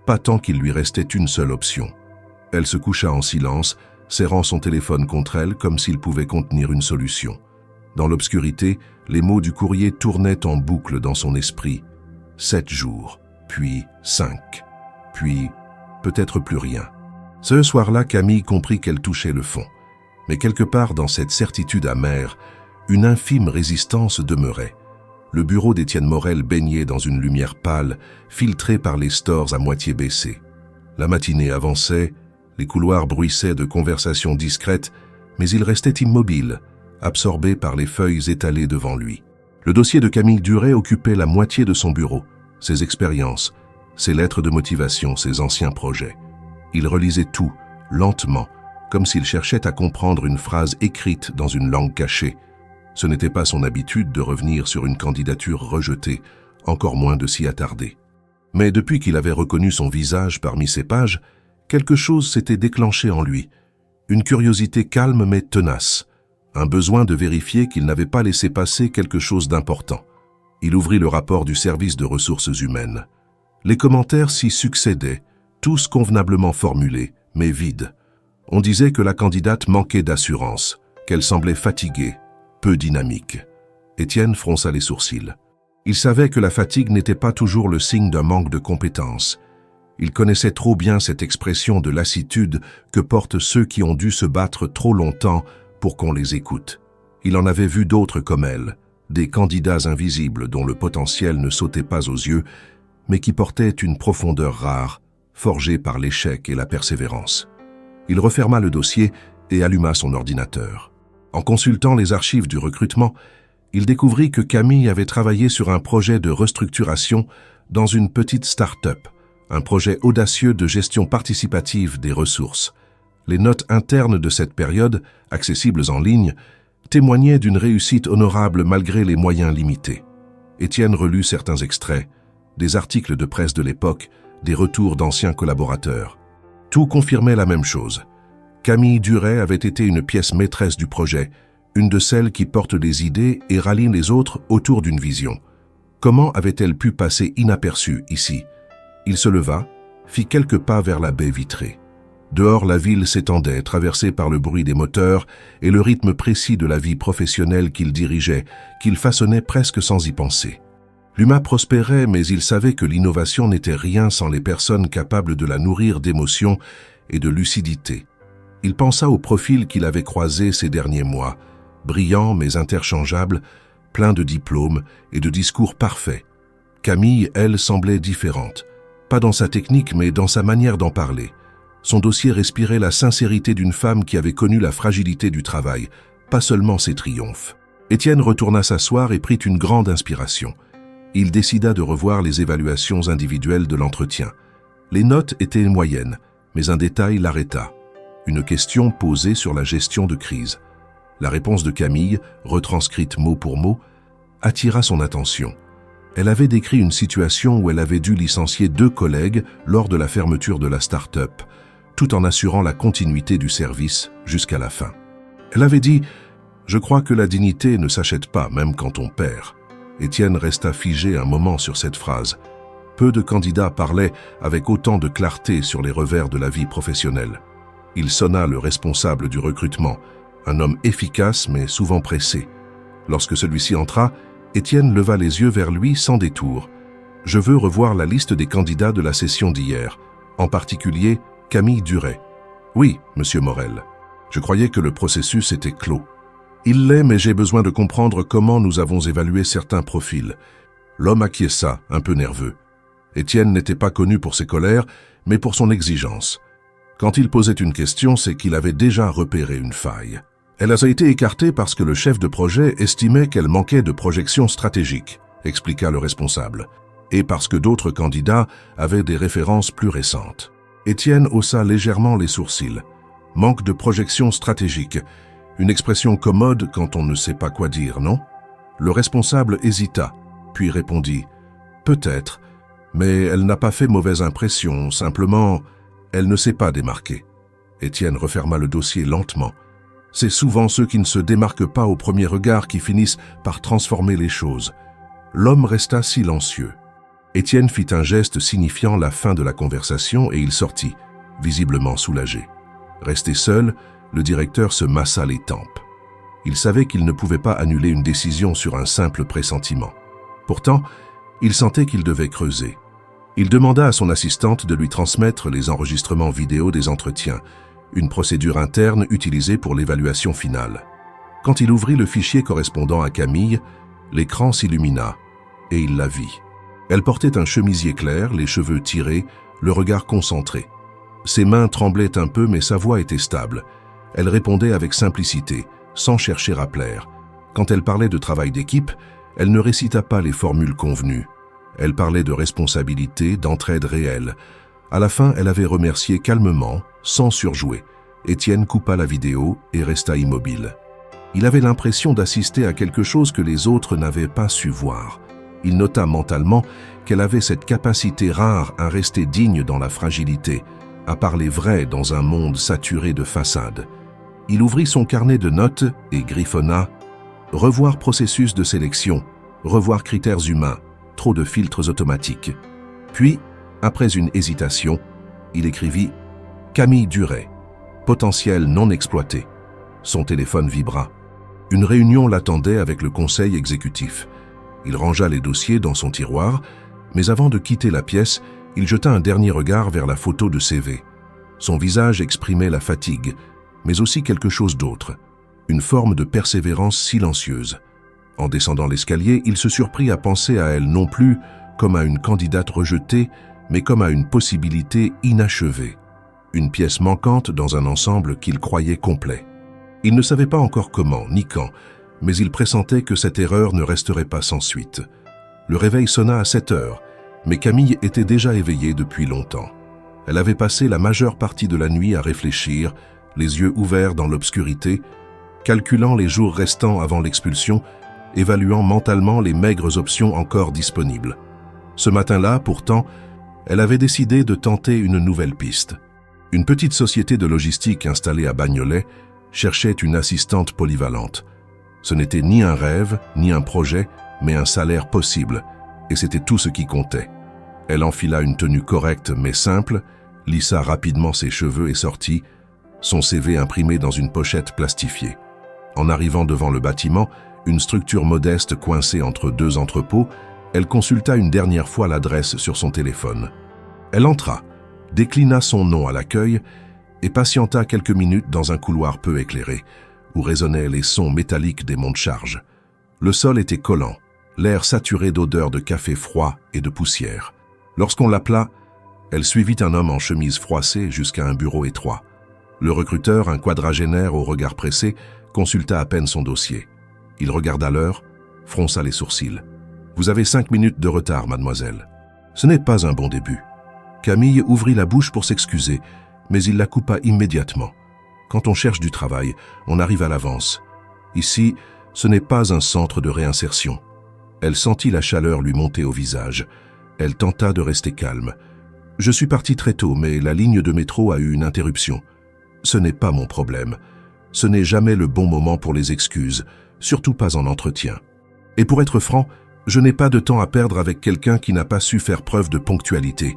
Pas tant qu'il lui restait une seule option. Elle se coucha en silence, serrant son téléphone contre elle comme s'il pouvait contenir une solution. Dans l'obscurité, les mots du courrier tournaient en boucle dans son esprit. 7 jours, puis 5, puis peut-être plus rien. Ce soir-là, Camille comprit qu'elle touchait le fond. Mais quelque part dans cette certitude amère, une infime résistance demeurait. Le bureau d'Étienne Morel baignait dans une lumière pâle, filtrée par les stores à moitié baissés. La matinée avançait, les couloirs bruissaient de conversations discrètes, mais il restait immobile, absorbé par les feuilles étalées devant lui. Le dossier de Camille Duret occupait la moitié de son bureau, ses expériences, ses lettres de motivation, ses anciens projets. Il relisait tout, lentement, comme s'il cherchait à comprendre une phrase écrite dans une langue cachée. Ce n'était pas son habitude de revenir sur une candidature rejetée, encore moins de s'y attarder. Mais depuis qu'il avait reconnu son visage parmi ces pages, quelque chose s'était déclenché en lui. Une curiosité calme mais tenace, un besoin de vérifier qu'il n'avait pas laissé passer quelque chose d'important. Il ouvrit le rapport du service de ressources humaines. Les commentaires s'y succédaient, tous convenablement formulés, mais vides. On disait que la candidate manquait d'assurance, qu'elle semblait fatiguée, peu dynamique. Étienne fronça les sourcils. Il savait que la fatigue n'était pas toujours le signe d'un manque de compétences. Il connaissait trop bien cette expression de lassitude que portent ceux qui ont dû se battre trop longtemps pour qu'on les écoute. Il en avait vu d'autres comme elle, des candidats invisibles dont le potentiel ne sautait pas aux yeux, mais qui portaient une profondeur rare, forgée par l'échec et la persévérance. Il referma le dossier et alluma son ordinateur. En consultant les archives du recrutement, il découvrit que Camille avait travaillé sur un projet de restructuration dans une petite start-up, un projet audacieux de gestion participative des ressources. Les notes internes de cette période, accessibles en ligne, témoignaient d'une réussite honorable malgré les moyens limités. Étienne relut certains extraits, des articles de presse de l'époque, des retours d'anciens collaborateurs. Tout confirmait la même chose. Camille Duret avait été une pièce maîtresse du projet, une de celles qui portent des idées et rallient les autres autour d'une vision. Comment avait-elle pu passer inaperçue ici? Il se leva, fit quelques pas vers la baie vitrée. Dehors, la ville s'étendait, traversée par le bruit des moteurs et le rythme précis de la vie professionnelle qu'il dirigeait, qu'il façonnait presque sans y penser. L'humain prospérait, mais il savait que l'innovation n'était rien sans les personnes capables de la nourrir d'émotions et de lucidité. Il pensa aux profils qu'il avait croisés ces derniers mois, brillants mais interchangeables, pleins de diplômes et de discours parfaits. Camille, elle, semblait différente, pas dans sa technique mais dans sa manière d'en parler. Son dossier respirait la sincérité d'une femme qui avait connu la fragilité du travail, pas seulement ses triomphes. Étienne retourna s'asseoir et prit une grande inspiration. Il décida de revoir les évaluations individuelles de l'entretien. Les notes étaient moyennes, mais un détail l'arrêta. Une question posée sur la gestion de crise. La réponse de Camille, retranscrite mot pour mot, attira son attention. Elle avait décrit une situation où elle avait dû licencier 2 collègues lors de la fermeture de la start-up, tout en assurant la continuité du service jusqu'à la fin. Elle avait dit « Je crois que la dignité ne s'achète pas, même quand on perd ». Étienne resta figé un moment sur cette phrase. Peu de candidats parlaient avec autant de clarté sur les revers de la vie professionnelle. Il sonna le responsable du recrutement, un homme efficace mais souvent pressé. Lorsque celui-ci entra, Étienne leva les yeux vers lui sans détour. « Je veux revoir la liste des candidats de la session d'hier, en particulier Camille Duret. »« Oui, monsieur Morel. Je croyais que le processus était clos. » « Il l'est, mais j'ai besoin de comprendre comment nous avons évalué certains profils. » L'homme acquiesça, un peu nerveux. Étienne n'était pas connu pour ses colères, mais pour son exigence. Quand il posait une question, c'est qu'il avait déjà repéré une faille. Elle a été écartée parce que le chef de projet estimait qu'elle manquait de projection stratégique, expliqua le responsable, et parce que d'autres candidats avaient des références plus récentes. Étienne haussa légèrement les sourcils. Manque de projection stratégique. Une expression commode quand on ne sait pas quoi dire, non? Le responsable hésita, puis répondit « Peut-être, mais elle n'a pas fait mauvaise impression, simplement, elle ne s'est pas démarquée. » Étienne referma le dossier lentement. C'est souvent ceux qui ne se démarquent pas au premier regard qui finissent par transformer les choses. L'homme resta silencieux. Étienne fit un geste signifiant la fin de la conversation et il sortit, visiblement soulagé. Resté seul, le directeur se massa les tempes. Il savait qu'il ne pouvait pas annuler une décision sur un simple pressentiment. Pourtant, il sentait qu'il devait creuser. Il demanda à son assistante de lui transmettre les enregistrements vidéo des entretiens, une procédure interne utilisée pour l'évaluation finale. Quand il ouvrit le fichier correspondant à Camille, l'écran s'illumina et il la vit. Elle portait un chemisier clair, les cheveux tirés, le regard concentré. Ses mains tremblaient un peu, mais sa voix était stable. Elle répondait avec simplicité, sans chercher à plaire. Quand elle parlait de travail d'équipe, elle ne récita pas les formules convenues. Elle parlait de responsabilité, d'entraide réelle. À la fin, elle avait remercié calmement, sans surjouer. Étienne coupa la vidéo et resta immobile. Il avait l'impression d'assister à quelque chose que les autres n'avaient pas su voir. Il nota mentalement qu'elle avait cette capacité rare à rester digne dans la fragilité, à parler vrai dans un monde saturé de façades. Il ouvrit son carnet de notes et griffonna « Revoir processus de sélection, revoir critères humains, trop de filtres automatiques. » Puis, après une hésitation, il écrivit « Camille Duret, potentiel non exploité. » Son téléphone vibra. Une réunion l'attendait avec le conseil exécutif. Il rangea les dossiers dans son tiroir, mais avant de quitter la pièce, il jeta un dernier regard vers la photo de CV. Son visage exprimait la fatigue, mais aussi quelque chose d'autre, une forme de persévérance silencieuse. En descendant l'escalier, il se surprit à penser à elle non plus comme à une candidate rejetée, mais comme à une possibilité inachevée, une pièce manquante dans un ensemble qu'il croyait complet. Il ne savait pas encore comment, ni quand, mais il pressentait que cette erreur ne resterait pas sans suite. Le réveil sonna à 7 heures, Mais Camille était déjà éveillée depuis longtemps. Elle avait passé la majeure partie de la nuit à réfléchir, les yeux ouverts dans l'obscurité, calculant les jours restants avant l'expulsion, évaluant mentalement les maigres options encore disponibles. Ce matin-là, pourtant, elle avait décidé de tenter une nouvelle piste. Une petite société de logistique installée à Bagnolet cherchait une assistante polyvalente. Ce n'était ni un rêve, ni un projet, mais un salaire possible, et c'était tout ce qui comptait. Elle enfila une tenue correcte mais simple, lissa rapidement ses cheveux et sortit, son CV imprimé dans une pochette plastifiée. En arrivant devant le bâtiment, une structure modeste coincée entre deux entrepôts, elle consulta une dernière fois l'adresse sur son téléphone. Elle entra, déclina son nom à l'accueil et patienta quelques minutes dans un couloir peu éclairé, où résonnaient les sons métalliques des monte-charges. Le sol était collant, l'air saturé d'odeurs de café froid et de poussière. Lorsqu'on l'appela, elle suivit un homme en chemise froissée jusqu'à un bureau étroit. Le recruteur, un quadragénaire au regard pressé, consulta à peine son dossier. Il regarda l'heure, fronça les sourcils. « Vous avez 5 minutes de retard, mademoiselle. » Ce n'est pas un bon début. Camille ouvrit la bouche pour s'excuser, mais il la coupa immédiatement. Quand on cherche du travail, on arrive à l'avance. Ici, ce n'est pas un centre de réinsertion. Elle sentit la chaleur lui monter au visage. Elle tenta de rester calme. « Je suis partie très tôt, mais la ligne de métro a eu une interruption. Ce n'est pas mon problème. Ce n'est jamais le bon moment pour les excuses, surtout pas en entretien. Et pour être franc, je n'ai pas de temps à perdre avec quelqu'un qui n'a pas su faire preuve de ponctualité. »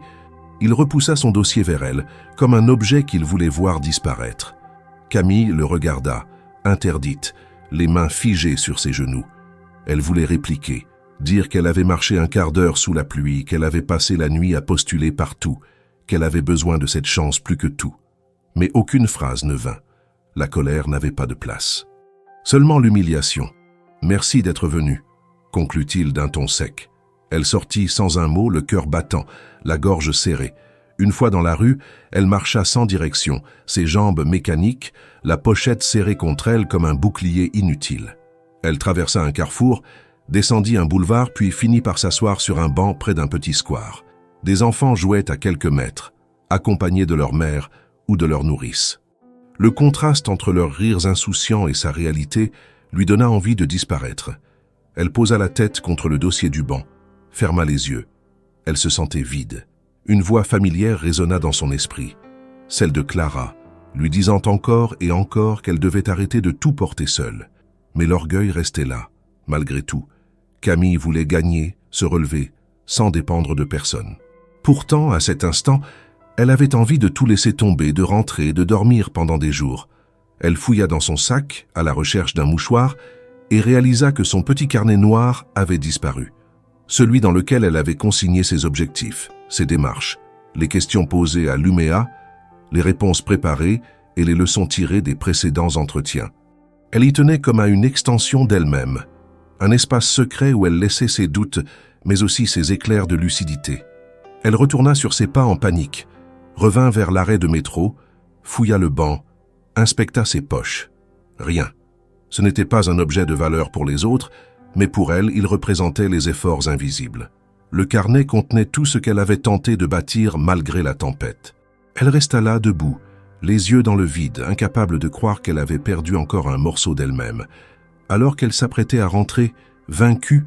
Il repoussa son dossier vers elle, comme un objet qu'il voulait voir disparaître. Camille le regarda, interdite, les mains figées sur ses genoux. Elle voulait répliquer, dire qu'elle avait marché un quart d'heure sous la pluie, qu'elle avait passé la nuit à postuler partout, qu'elle avait besoin de cette chance plus que tout. Mais aucune phrase ne vint. La colère n'avait pas de place. Seulement l'humiliation. « Merci d'être venu », conclut-il d'un ton sec. Elle sortit sans un mot, le cœur battant, la gorge serrée. Une fois dans la rue, elle marcha sans direction, ses jambes mécaniques, la pochette serrée contre elle comme un bouclier inutile. Elle traversa un carrefour, descendit un boulevard puis finit par s'asseoir sur un banc près d'un petit square. Des enfants jouaient à quelques mètres, accompagnés de leur mère ou de leur nourrice. Le contraste entre leurs rires insouciants et sa réalité lui donna envie de disparaître. Elle posa la tête contre le dossier du banc, ferma les yeux. Elle se sentait vide. Une voix familière résonna dans son esprit, celle de Clara, lui disant encore et encore qu'elle devait arrêter de tout porter seule. Mais l'orgueil restait là, malgré tout. Camille voulait gagner, se relever, sans dépendre de personne. Pourtant, à cet instant, elle avait envie de tout laisser tomber, de rentrer, de dormir pendant des jours. Elle fouilla dans son sac, à la recherche d'un mouchoir, et réalisa que son petit carnet noir avait disparu. Celui dans lequel elle avait consigné ses objectifs, ses démarches, les questions posées à l'UMEA, les réponses préparées et les leçons tirées des précédents entretiens. Elle y tenait comme à une extension d'elle-même, un espace secret où elle laissait ses doutes, mais aussi ses éclairs de lucidité. Elle retourna sur ses pas en panique, revint vers l'arrêt de métro, fouilla le banc, inspecta ses poches. Rien. Ce n'était pas un objet de valeur pour les autres, mais pour elle, il représentait les efforts invisibles. Le carnet contenait tout ce qu'elle avait tenté de bâtir malgré la tempête. Elle resta là, debout, les yeux dans le vide, incapable de croire qu'elle avait perdu encore un morceau d'elle-même. Alors qu'elle s'apprêtait à rentrer, vaincue,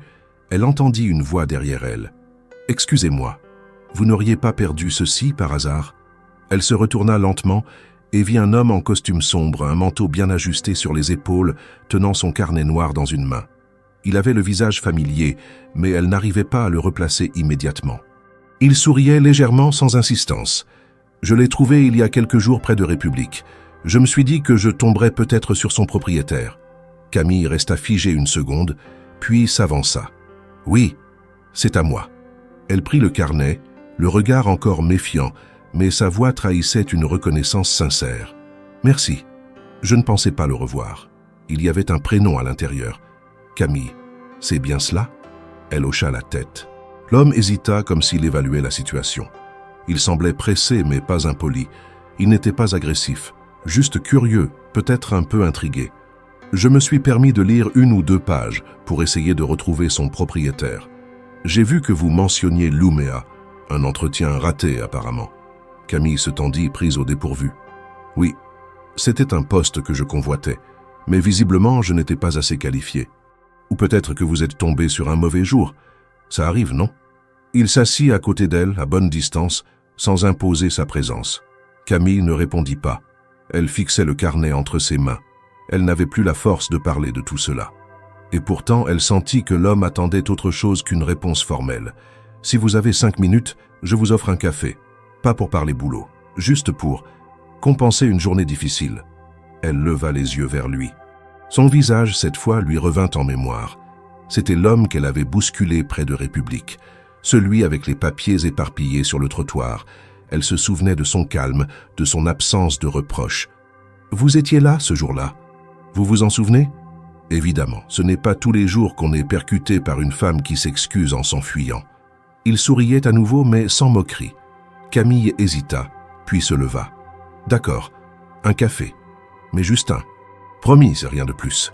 elle entendit une voix derrière elle. « Excusez-moi, vous n'auriez pas perdu ceci par hasard ?» Elle se retourna lentement et vit un homme en costume sombre, un manteau bien ajusté sur les épaules, tenant son carnet noir dans une main. Il avait le visage familier, mais elle n'arrivait pas à le replacer immédiatement. Il souriait légèrement sans insistance. « Je l'ai trouvé il y a quelques jours près de République. Je me suis dit que je tomberais peut-être sur son propriétaire. » Camille resta figée une seconde, puis s'avança. « Oui, c'est à moi. » Elle prit le carnet, le regard encore méfiant, mais sa voix trahissait une reconnaissance sincère. « Merci. Je ne pensais pas le revoir. » Il y avait un prénom à l'intérieur. « Camille, c'est bien cela ?» Elle hocha la tête. L'homme hésita comme s'il évaluait la situation. Il semblait pressé mais pas impoli. Il n'était pas agressif, juste curieux, peut-être un peu intrigué. Je me suis permis de lire 1 ou 2 pages pour essayer de retrouver son propriétaire. J'ai vu que vous mentionniez l'UMEA. Un entretien raté, apparemment. Camille se tendit, prise au dépourvu. Oui, c'était un poste que je convoitais, mais visiblement je n'étais pas assez qualifié. Ou peut-être que vous êtes tombé sur un mauvais jour. Ça arrive, non? Il s'assit à côté d'elle, à bonne distance, sans imposer sa présence. Camille ne répondit pas. Elle fixait le carnet entre ses mains. Elle n'avait plus la force de parler de tout cela. Et pourtant, elle sentit que l'homme attendait autre chose qu'une réponse formelle. « Si vous avez 5 minutes, je vous offre un café. Pas pour parler boulot, juste pour compenser une journée difficile. » Elle leva les yeux vers lui. Son visage, cette fois, lui revint en mémoire. C'était l'homme qu'elle avait bousculé près de République, celui avec les papiers éparpillés sur le trottoir. Elle se souvenait de son calme, de son absence de reproche. « Vous étiez là ce jour-là. Vous vous en souvenez ?» Évidemment, ce n'est pas tous les jours qu'on est percuté par une femme qui s'excuse en s'enfuyant. Il souriait à nouveau, mais sans moquerie. Camille hésita, puis se leva. « D'accord, un café. Mais juste un. Promis, c'est rien de plus. »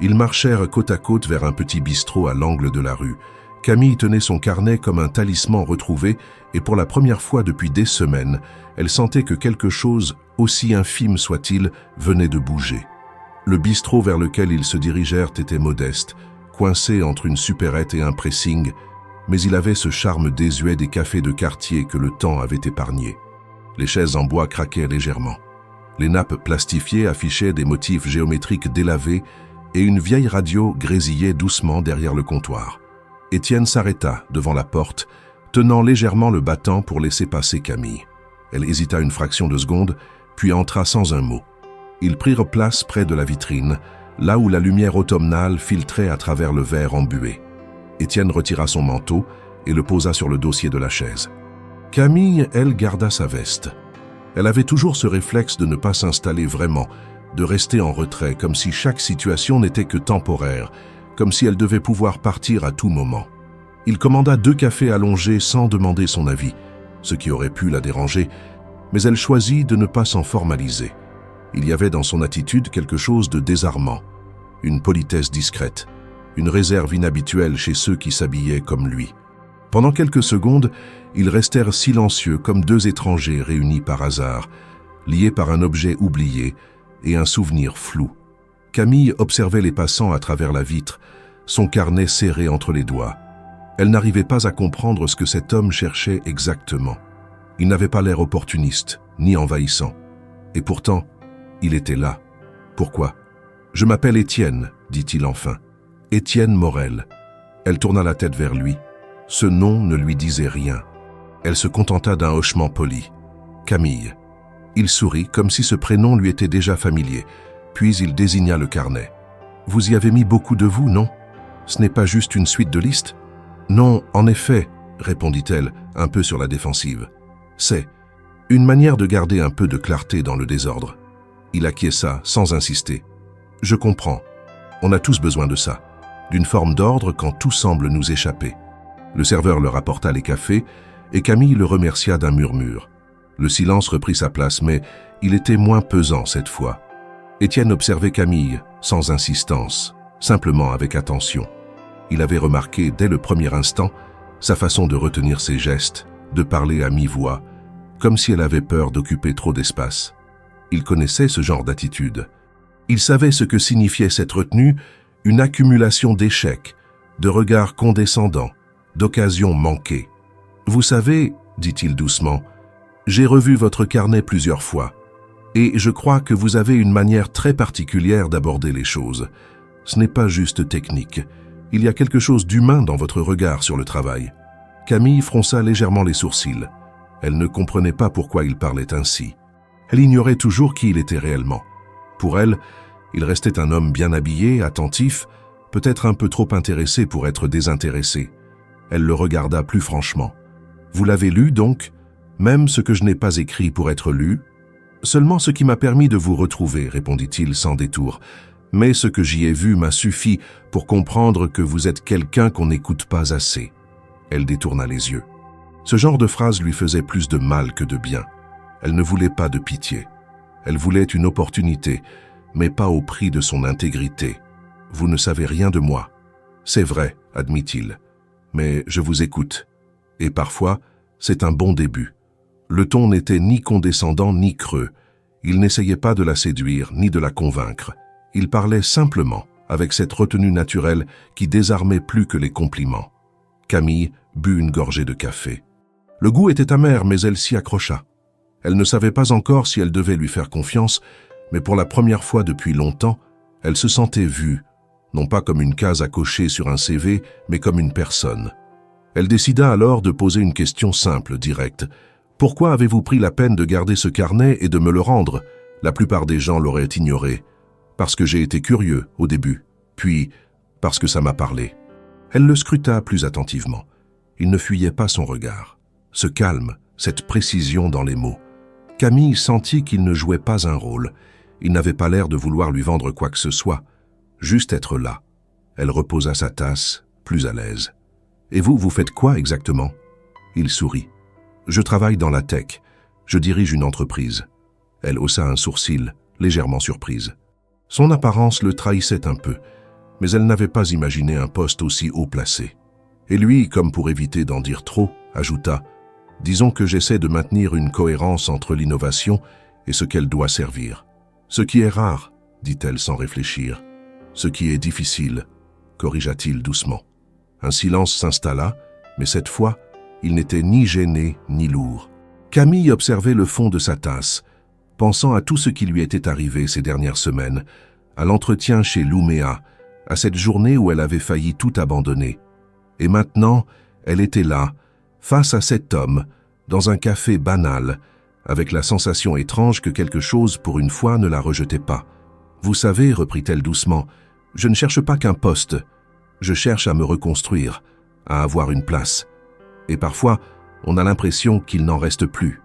Ils marchèrent côte à côte vers un petit bistrot à l'angle de la rue. Camille tenait son carnet comme un talisman retrouvé et pour la première fois depuis des semaines, elle sentait que quelque chose, aussi infime soit-il, venait de bouger. Le bistrot vers lequel ils se dirigèrent était modeste, coincé entre une supérette et un pressing, mais il avait ce charme désuet des cafés de quartier que le temps avait épargné. Les chaises en bois craquaient légèrement. Les nappes plastifiées affichaient des motifs géométriques délavés et une vieille radio grésillait doucement derrière le comptoir. Étienne s'arrêta devant la porte, tenant légèrement le battant pour laisser passer Camille. Elle hésita une fraction de seconde, puis entra sans un mot. Ils prirent place près de la vitrine, là où la lumière automnale filtrait à travers le verre embué. Étienne retira son manteau et le posa sur le dossier de la chaise. Camille, elle, garda sa veste. Elle avait toujours ce réflexe de ne pas s'installer vraiment, de rester en retrait, comme si chaque situation n'était que temporaire, comme si elle devait pouvoir partir à tout moment. Il commanda 2 cafés allongés sans demander son avis, ce qui aurait pu la déranger, mais elle choisit de ne pas s'en formaliser. Il y avait dans son attitude quelque chose de désarmant, une politesse discrète, une réserve inhabituelle chez ceux qui s'habillaient comme lui. Pendant quelques secondes, ils restèrent silencieux comme 2 étrangers réunis par hasard, liés par un objet oublié et un souvenir flou. Camille observait les passants à travers la vitre, son carnet serré entre les doigts. Elle n'arrivait pas à comprendre ce que cet homme cherchait exactement. Il n'avait pas l'air opportuniste, ni envahissant. Et pourtant, il était là. Pourquoi? « Je m'appelle Étienne, dit-il enfin. Étienne Morel. » Elle tourna la tête vers lui. Ce nom ne lui disait rien. Elle se contenta d'un hochement poli. « Camille. » Il sourit comme si ce prénom lui était déjà familier, puis il désigna le carnet. « Vous y avez mis beaucoup de vous, non? Ce n'est pas juste une suite de listes? »« Non, en effet, » répondit-elle, un peu sur la défensive. « C'est une manière de garder un peu de clarté dans le désordre. » Il acquiesça, sans insister. « Je comprends. On a tous besoin de ça, d'une forme d'ordre quand tout semble nous échapper. » Le serveur leur apporta les cafés et Camille le remercia d'un murmure. Le silence reprit sa place, mais il était moins pesant cette fois. Étienne observait Camille, sans insistance, simplement avec attention. Il avait remarqué, dès le premier instant, sa façon de retenir ses gestes, de parler à mi-voix, comme si elle avait peur d'occuper trop d'espace. Il connaissait ce genre d'attitude. Il savait ce que signifiait cette retenue, une accumulation d'échecs, de regards condescendants, d'occasions manquées. « Vous savez, dit-il doucement, j'ai revu votre carnet plusieurs fois, et je crois que vous avez une manière très particulière d'aborder les choses. Ce n'est pas juste technique. Il y a quelque chose d'humain dans votre regard sur le travail. » Camille fronça légèrement les sourcils. Elle ne comprenait pas pourquoi il parlait ainsi. Elle ignorait toujours qui il était réellement. Pour elle, il restait un homme bien habillé, attentif, peut-être un peu trop intéressé pour être désintéressé. Elle le regarda plus franchement. « Vous l'avez lu donc? Même ce que je n'ai pas écrit pour être lu? »« Seulement ce qui m'a permis de vous retrouver, » répondit-il sans détour. « Mais ce que j'y ai vu m'a suffi pour comprendre que vous êtes quelqu'un qu'on n'écoute pas assez. » Elle détourna les yeux. Ce genre de phrase lui faisait plus de mal que de bien. Elle ne voulait pas de pitié. Elle voulait une opportunité, mais pas au prix de son intégrité. « Vous ne savez rien de moi. »« C'est vrai, admit-il. Mais je vous écoute. Et parfois, C'est un bon début. Le ton n'était ni condescendant ni creux. Il n'essayait pas de la séduire ni de la convaincre. Il parlait simplement, avec cette retenue naturelle qui désarmait plus que les compliments. Camille but une gorgée de café. Le goût était amer, mais elle s'y accrocha. Elle ne savait pas encore si elle devait lui faire confiance, mais pour la première fois depuis longtemps, elle se sentait vue, non pas comme une case à cocher sur un CV, mais comme une personne. Elle décida alors de poser une question simple, directe. « Pourquoi avez-vous pris la peine de garder ce carnet et de me le rendre ?» La plupart des gens l'auraient ignoré. « Parce que j'ai été curieux au début, puis parce que ça m'a parlé. » Elle le scruta plus attentivement. Il ne fuyait pas son regard. Ce calme, cette précision dans les mots. Camille sentit qu'il ne jouait pas un rôle. Il n'avait pas l'air de vouloir lui vendre quoi que ce soit. Juste être là. Elle reposa sa tasse, plus à l'aise. « Et vous faites quoi exactement ?» Il sourit. « Je travaille dans la tech. Je dirige une entreprise. » Elle haussa un sourcil, légèrement surprise. Son apparence le trahissait un peu, mais elle n'avait pas imaginé un poste aussi haut placé. Et lui, comme pour éviter d'en dire trop, ajouta « Disons que j'essaie de maintenir une cohérence entre l'innovation et ce qu'elle doit servir. Ce qui est rare, dit-elle sans réfléchir. Ce qui est difficile, corrigea-t-il doucement. Un silence s'installa, mais cette fois, il n'était ni gêné ni lourd. Camille observait le fond de sa tasse, pensant à tout ce qui lui était arrivé ces dernières semaines, à l'entretien chez Luméa, à cette journée où elle avait failli tout abandonner. Et maintenant, elle était là, face à cet homme, dans un café banal, avec la sensation étrange que quelque chose, pour une fois, ne la rejetait pas. « Vous savez, reprit-elle doucement, je ne cherche pas qu'un poste. Je cherche à me reconstruire, à avoir une place. Et parfois, on a l'impression qu'il n'en reste plus.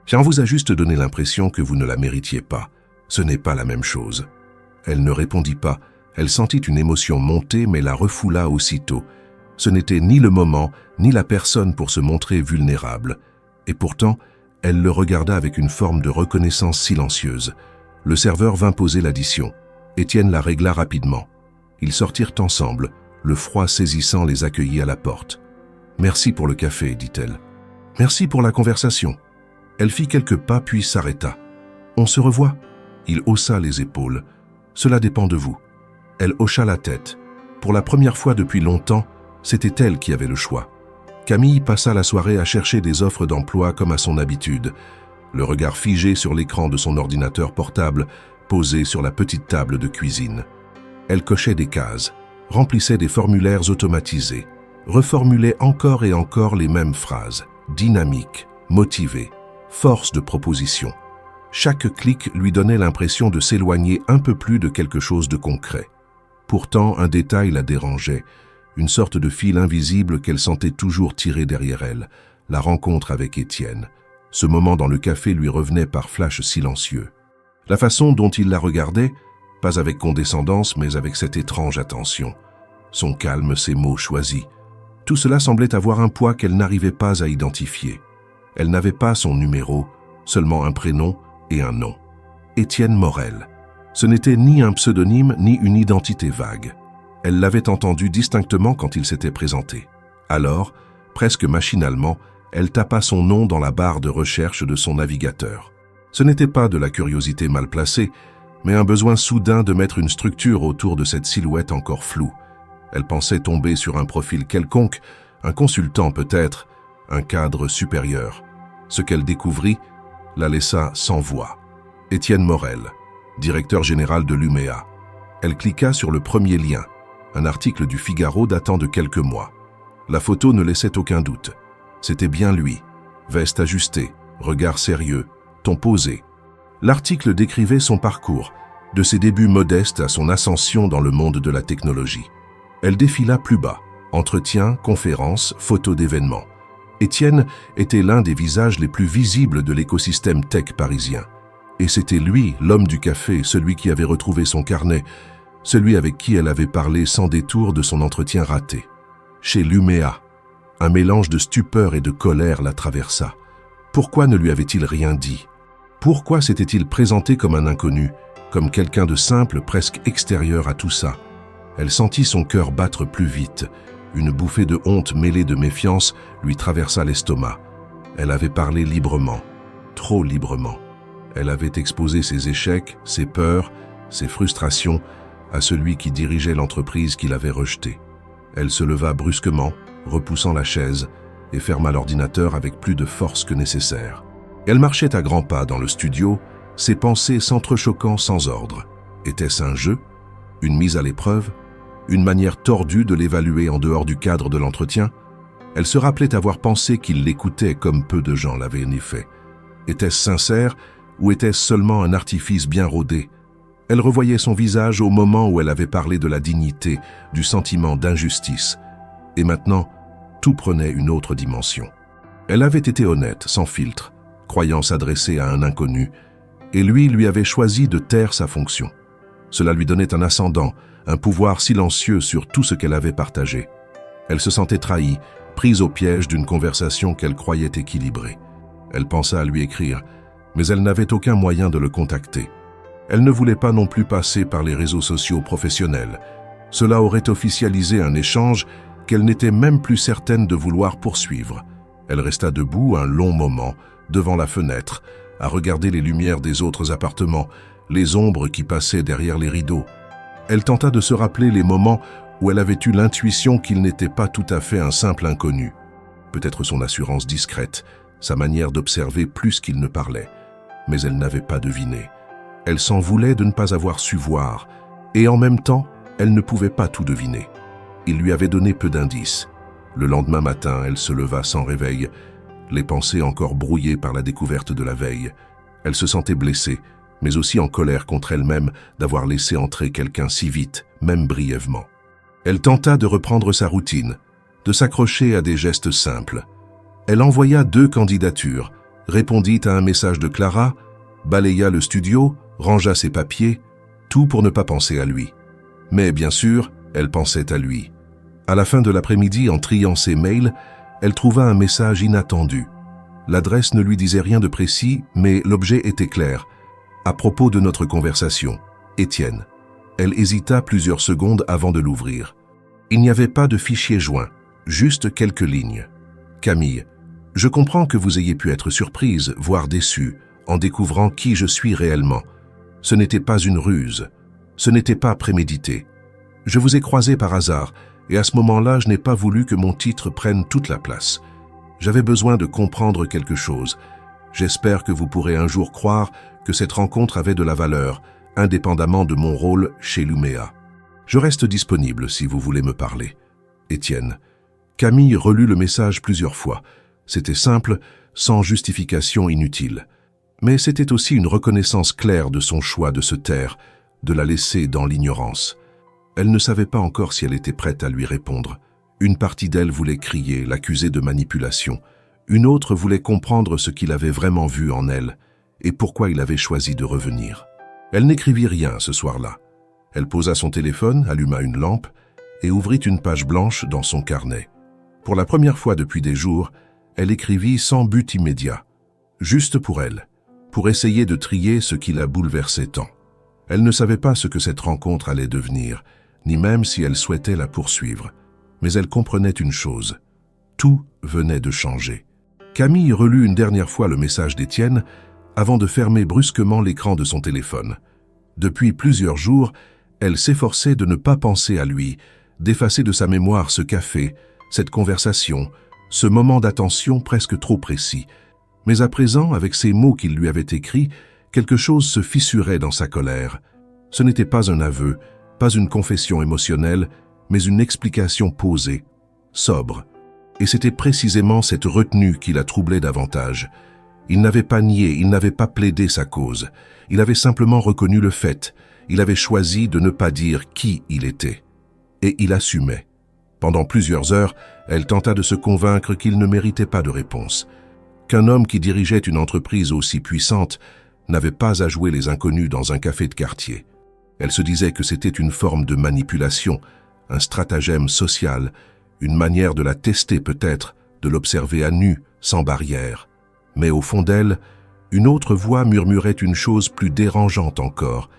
Tiens, on vous a juste donné l'impression que vous ne la méritiez pas. Ce n'est pas la même chose. » Elle ne répondit pas. Elle sentit une émotion monter, mais la refoula aussitôt. Ce n'était ni le moment, ni la personne pour se montrer vulnérable. Et pourtant, elle le regarda avec une forme de reconnaissance silencieuse. Le serveur vint poser l'addition. Étienne la régla rapidement. Ils sortirent ensemble, le froid saisissant les accueillit à la porte. « Merci pour le café, dit-elle. « Merci pour la conversation. » Elle fit quelques pas puis s'arrêta. « On se revoit ?» Il haussa les épaules. « Cela dépend de vous. » Elle hocha la tête. Pour la première fois depuis longtemps, c'était elle qui avait le choix. Camille passa la soirée à chercher des offres d'emploi comme à son habitude, le regard figé sur l'écran de son ordinateur portable, posé sur la petite table de cuisine. Elle cochait des cases, remplissait des formulaires automatisés, reformulait encore et encore les mêmes phrases, dynamique, motivée, force de proposition. Chaque clic lui donnait l'impression de s'éloigner un peu plus de quelque chose de concret. Pourtant, un détail la dérangeait, une sorte de fil invisible qu'elle sentait toujours tirer derrière elle, la rencontre avec Étienne. Ce moment dans le café lui revenait par flash silencieux. La façon dont il la regardait, pas avec condescendance, mais avec cette étrange attention. Son calme, ses mots choisis. Tout cela semblait avoir un poids qu'elle n'arrivait pas à identifier. Elle n'avait pas son numéro, seulement un prénom et un nom. Étienne Morel. Ce n'était ni un pseudonyme ni une identité vague. Elle l'avait entendu distinctement quand il s'était présenté. Alors, presque machinalement, elle tapa son nom dans la barre de recherche de son navigateur. Ce n'était pas de la curiosité mal placée, mais un besoin soudain de mettre une structure autour de cette silhouette encore floue. Elle pensait tomber sur un profil quelconque, un consultant peut-être, un cadre supérieur. Ce qu'elle découvrit la laissa sans voix. Étienne Morel, directeur général de Luméa. Elle cliqua sur le premier lien, un article du Figaro datant de quelques mois. La photo ne laissait aucun doute. C'était bien lui. Veste ajustée, regard sérieux, ton posé. L'article décrivait son parcours, de ses débuts modestes à son ascension dans le monde de la technologie. Elle défila plus bas, entretiens, conférences, photos d'événements. Étienne était l'un des visages les plus visibles de l'écosystème tech parisien. Et c'était lui, l'homme du café, celui qui avait retrouvé son carnet, celui avec qui elle avait parlé sans détour de son entretien raté. Chez Luméa, un mélange de stupeur et de colère la traversa. Pourquoi ne lui avait-il rien dit? Pourquoi s'était-il présenté comme un inconnu, comme quelqu'un de simple, presque extérieur à tout ça? Elle sentit son cœur battre plus vite. Une bouffée de honte mêlée de méfiance lui traversa l'estomac. Elle avait parlé librement, trop librement. Elle avait exposé ses échecs, ses peurs, ses frustrations à celui qui dirigeait l'entreprise qu'il avait rejetée. Elle se leva brusquement, repoussant la chaise, et ferma l'ordinateur avec plus de force que nécessaire. Elle marchait à grands pas dans le studio, ses pensées s'entrechoquant sans ordre. Était-ce un jeu? Une mise à l'épreuve? Une manière tordue de l'évaluer en dehors du cadre de l'entretien? Elle se rappelait avoir pensé qu'il l'écoutait comme peu de gens l'avaient en effet. Était-ce sincère ou était-ce seulement un artifice bien rodé? Elle revoyait son visage au moment où elle avait parlé de la dignité, du sentiment d'injustice. Et maintenant, tout prenait une autre dimension. Elle avait été honnête, sans filtre, croyant s'adresser à un inconnu, et lui avait choisi de taire sa fonction. Cela lui donnait un ascendant, un pouvoir silencieux sur tout ce qu'elle avait partagé. Elle se sentait trahie, prise au piège d'une conversation qu'elle croyait équilibrée. Elle pensa à lui écrire, mais elle n'avait aucun moyen de le contacter. Elle ne voulait pas non plus passer par les réseaux sociaux professionnels. Cela aurait officialisé un échange qu'elle n'était même plus certaine de vouloir poursuivre. Elle resta debout un long moment, devant la fenêtre, à regarder les lumières des autres appartements, les ombres qui passaient derrière les rideaux. Elle tenta de se rappeler les moments où elle avait eu l'intuition qu'il n'était pas tout à fait un simple inconnu. Peut-être son assurance discrète, sa manière d'observer plus qu'il ne parlait. Mais elle n'avait pas deviné. Elle s'en voulait de ne pas avoir su voir, et en même temps, elle ne pouvait pas tout deviner. Il lui avait donné peu d'indices. Le lendemain matin, elle se leva sans réveil, les pensées encore brouillées par la découverte de la veille. Elle se sentait blessée, mais aussi en colère contre elle-même d'avoir laissé entrer quelqu'un si vite, même brièvement. Elle tenta de reprendre sa routine, de s'accrocher à des gestes simples. Elle envoya 2 candidatures, répondit à un message de Clara, balaya le studio, rangea ses papiers, tout pour ne pas penser à lui. Mais bien sûr, elle pensait à lui. À la fin de l'après-midi, en triant ses mails, elle trouva un message inattendu. L'adresse ne lui disait rien de précis, mais l'objet était clair. À propos de notre conversation, Étienne. Elle hésita plusieurs secondes avant de l'ouvrir. Il n'y avait pas de fichier joint, juste quelques lignes. Camille, je comprends que vous ayez pu être surprise, voire déçue, en découvrant qui je suis réellement. Ce n'était pas une ruse. Ce n'était pas prémédité. Je vous ai croisé par hasard, et à ce moment-là, je n'ai pas voulu que mon titre prenne toute la place. J'avais besoin de comprendre quelque chose. J'espère que vous pourrez un jour croire que cette rencontre avait de la valeur, indépendamment de mon rôle chez Luméa. Je reste disponible si vous voulez me parler. Étienne. Camille relut le message plusieurs fois. C'était simple, sans justification inutile. Mais c'était aussi une reconnaissance claire de son choix de se taire, de la laisser dans l'ignorance. Elle ne savait pas encore si elle était prête à lui répondre. Une partie d'elle voulait crier, l'accuser de manipulation. Une autre voulait comprendre ce qu'il avait vraiment vu en elle et pourquoi il avait choisi de revenir. Elle n'écrivit rien ce soir-là. Elle posa son téléphone, alluma une lampe et ouvrit une page blanche dans son carnet. Pour la première fois depuis des jours, elle écrivit sans but immédiat, juste pour elle, pour essayer de trier ce qui la bouleversait tant. Elle ne savait pas ce que cette rencontre allait devenir, ni même si elle souhaitait la poursuivre. Mais elle comprenait une chose, tout venait de changer. Camille relut une dernière fois le message d'Étienne avant de fermer brusquement l'écran de son téléphone. Depuis plusieurs jours, elle s'efforçait de ne pas penser à lui, d'effacer de sa mémoire ce café, cette conversation, ce moment d'attention presque trop précis. Mais à présent, avec ces mots qu'il lui avait écrits, quelque chose se fissurait dans sa colère. Ce n'était pas un aveu, pas une confession émotionnelle, mais une explication posée, sobre. Et c'était précisément cette retenue qui la troublait davantage. Il n'avait pas nié, il n'avait pas plaidé sa cause. Il avait simplement reconnu le fait. Il avait choisi de ne pas dire qui il était. Et il assumait. Pendant plusieurs heures, elle tenta de se convaincre qu'il ne méritait pas de réponse. Qu'un homme qui dirigeait une entreprise aussi puissante n'avait pas à jouer les inconnus dans un café de quartier. Elle se disait que c'était une forme de manipulation, un stratagème social, une manière de la tester peut-être, de l'observer à nu, sans barrière. Mais au fond d'elle, une autre voix murmurait une chose plus dérangeante encore.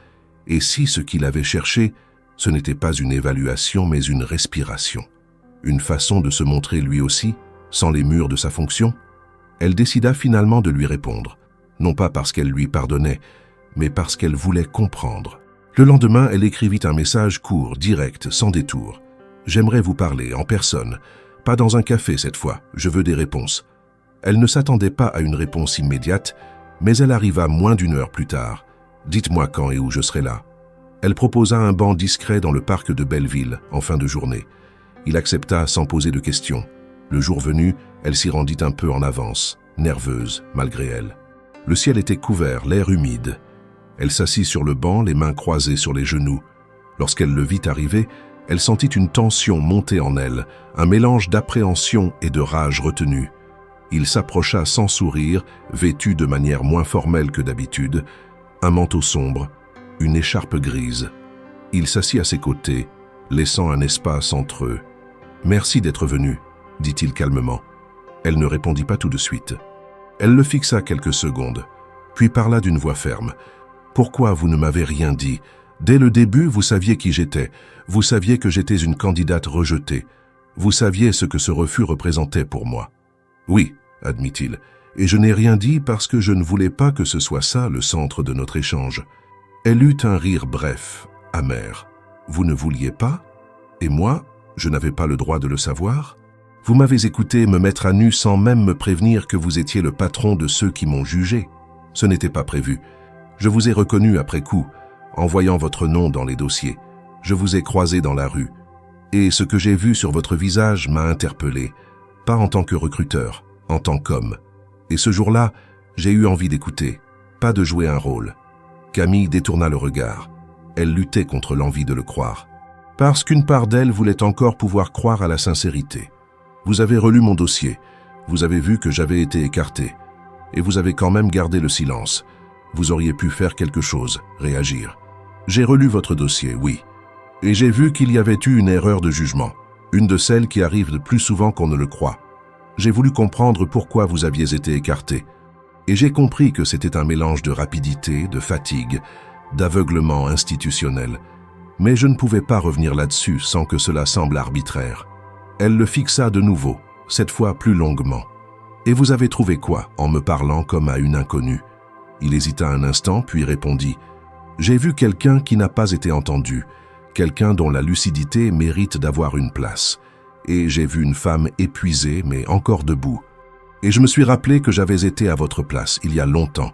Et si ce qu'il avait cherché, ce n'était pas une évaluation mais une respiration, une façon de se montrer lui aussi, sans les murs de sa fonction? Elle décida finalement de lui répondre, non pas parce qu'elle lui pardonnait, mais parce qu'elle voulait comprendre. Le lendemain, elle écrivit un message court, direct, sans détour. « J'aimerais vous parler, en personne. Pas dans un café cette fois, je veux des réponses. » Elle ne s'attendait pas à une réponse immédiate, mais elle arriva moins d'une heure plus tard. « Dites-moi quand et où je serai là. » Elle proposa un banc discret dans le parc de Belleville, en fin de journée. Il accepta sans poser de questions. Le jour venu, elle s'y rendit un peu en avance, nerveuse, malgré elle. Le ciel était couvert, l'air humide. Elle s'assit sur le banc, les mains croisées sur les genoux. Lorsqu'elle le vit arriver, elle sentit une tension monter en elle, un mélange d'appréhension et de rage retenue. Il s'approcha sans sourire, vêtu de manière moins formelle que d'habitude, un manteau sombre, une écharpe grise. Il s'assit à ses côtés, laissant un espace entre eux. « Merci d'être venu », dit-il calmement. Elle ne répondit pas tout de suite. Elle le fixa quelques secondes, puis parla d'une voix ferme. « Pourquoi vous ne m'avez rien dit ? Dès le début, vous saviez qui j'étais. Vous saviez que j'étais une candidate rejetée. Vous saviez ce que ce refus représentait pour moi. »« Oui, » admit-il, « et je n'ai rien dit parce que je ne voulais pas que ce soit ça le centre de notre échange. » Elle eut un rire bref, amer. « Vous ne vouliez pas ? Et moi, je n'avais pas le droit de le savoir ? Vous m'avez écouté me mettre à nu sans même me prévenir que vous étiez le patron de ceux qui m'ont jugé. Ce n'était pas prévu. Je vous ai reconnu après coup, en voyant votre nom dans les dossiers. Je vous ai croisé dans la rue. Et ce que j'ai vu sur votre visage m'a interpellé, pas en tant que recruteur, en tant qu'homme. Et ce jour-là, j'ai eu envie d'écouter, pas de jouer un rôle. » Camille détourna le regard. Elle luttait contre l'envie de le croire. Parce qu'une part d'elle voulait encore pouvoir croire à la sincérité. « Vous avez relu mon dossier. Vous avez vu que j'avais été écarté. Et vous avez quand même gardé le silence. Vous auriez pu faire quelque chose, réagir. J'ai relu votre dossier, oui. Et j'ai vu qu'il y avait eu une erreur de jugement, une de celles qui arrivent de plus souvent qu'on ne le croit. J'ai voulu comprendre pourquoi vous aviez été écarté. Et j'ai compris que c'était un mélange de rapidité, de fatigue, d'aveuglement institutionnel. Mais je ne pouvais pas revenir là-dessus sans que cela semble arbitraire. » Elle le fixa de nouveau, cette fois plus longuement. « Et vous avez trouvé quoi en me parlant comme à une inconnue ?» Il hésita un instant, puis répondit « J'ai vu quelqu'un qui n'a pas été entendu, quelqu'un dont la lucidité mérite d'avoir une place. Et j'ai vu une femme épuisée, mais encore debout. Et je me suis rappelé que j'avais été à votre place il y a longtemps,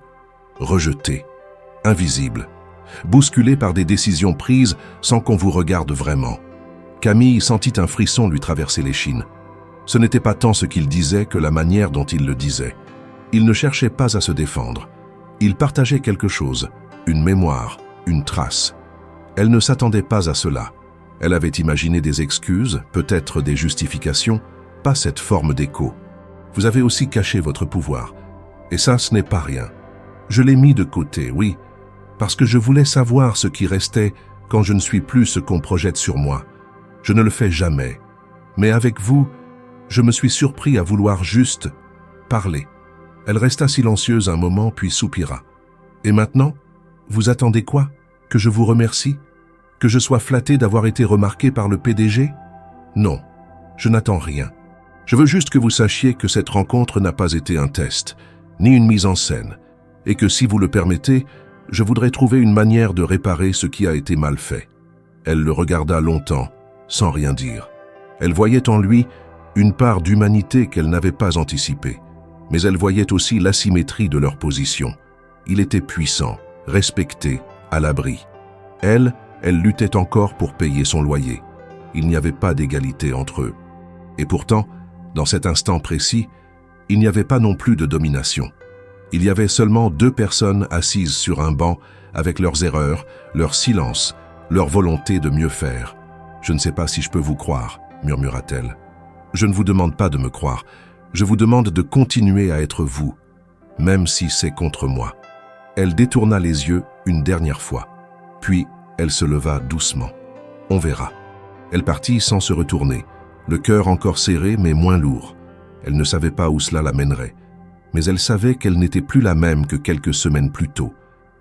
rejeté, invisible, bousculé par des décisions prises sans qu'on vous regarde vraiment. » Camille sentit un frisson lui traverser l'échine. Ce n'était pas tant ce qu'il disait que la manière dont il le disait. Il ne cherchait pas à se défendre. Il partageait quelque chose, une mémoire, une trace. Elle ne s'attendait pas à cela. Elle avait imaginé des excuses, peut-être des justifications, pas cette forme d'écho. Vous avez aussi caché votre pouvoir. Et ça, ce n'est pas rien. Je l'ai mis de côté, oui, parce que je voulais savoir ce qui restait quand je ne suis plus ce qu'on projette sur moi. Je ne le fais jamais. Mais avec vous, je me suis surpris à vouloir juste parler. Elle resta silencieuse un moment, puis soupira. Et maintenant, vous attendez quoi? Que je vous remercie? Que je sois flatté d'avoir été remarqué par le PDG? Non, je n'attends rien. Je veux juste que vous sachiez que cette rencontre n'a pas été un test, ni une mise en scène, et que si vous le permettez, je voudrais trouver une manière de réparer ce qui a été mal fait. Elle le regarda longtemps, sans rien dire. Elle voyait en lui une part d'humanité qu'elle n'avait pas anticipée, mais elle voyait aussi l'asymétrie de leur position. Il était puissant, respecté, à l'abri. Elle luttait encore pour payer son loyer. Il n'y avait pas d'égalité entre eux. Et pourtant, dans cet instant précis, il n'y avait pas non plus de domination. Il y avait seulement deux personnes assises sur un banc avec leurs erreurs, leur silence, leur volonté de mieux faire. « Je ne sais pas si je peux vous croire », murmura-t-elle. « Je ne vous demande pas de me croire. Je vous demande de continuer à être vous, même si c'est contre moi. » Elle détourna les yeux une dernière fois. Puis, elle se leva doucement. « On verra. » Elle partit sans se retourner, le cœur encore serré mais moins lourd. Elle ne savait pas où cela la mènerait, mais elle savait qu'elle n'était plus la même que quelques semaines plus tôt.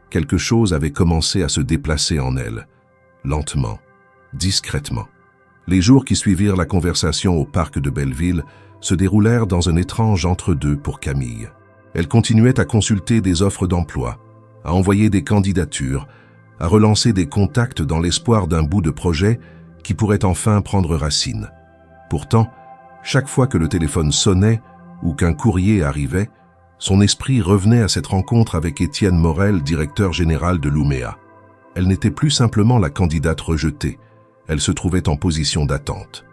Quelque chose avait commencé à se déplacer en elle, lentement, discrètement. Les jours qui suivirent la conversation au parc de Belleville se déroulèrent dans un étrange entre-deux pour Camille. Elle continuait à consulter des offres d'emploi, à envoyer des candidatures, à relancer des contacts dans l'espoir d'un bout de projet qui pourrait enfin prendre racine. Pourtant, chaque fois que le téléphone sonnait ou qu'un courrier arrivait, son esprit revenait à cette rencontre avec Étienne Morel, directeur général de l'Ouméa. Elle n'était plus simplement la candidate rejetée, elle se trouvait en position d'attente.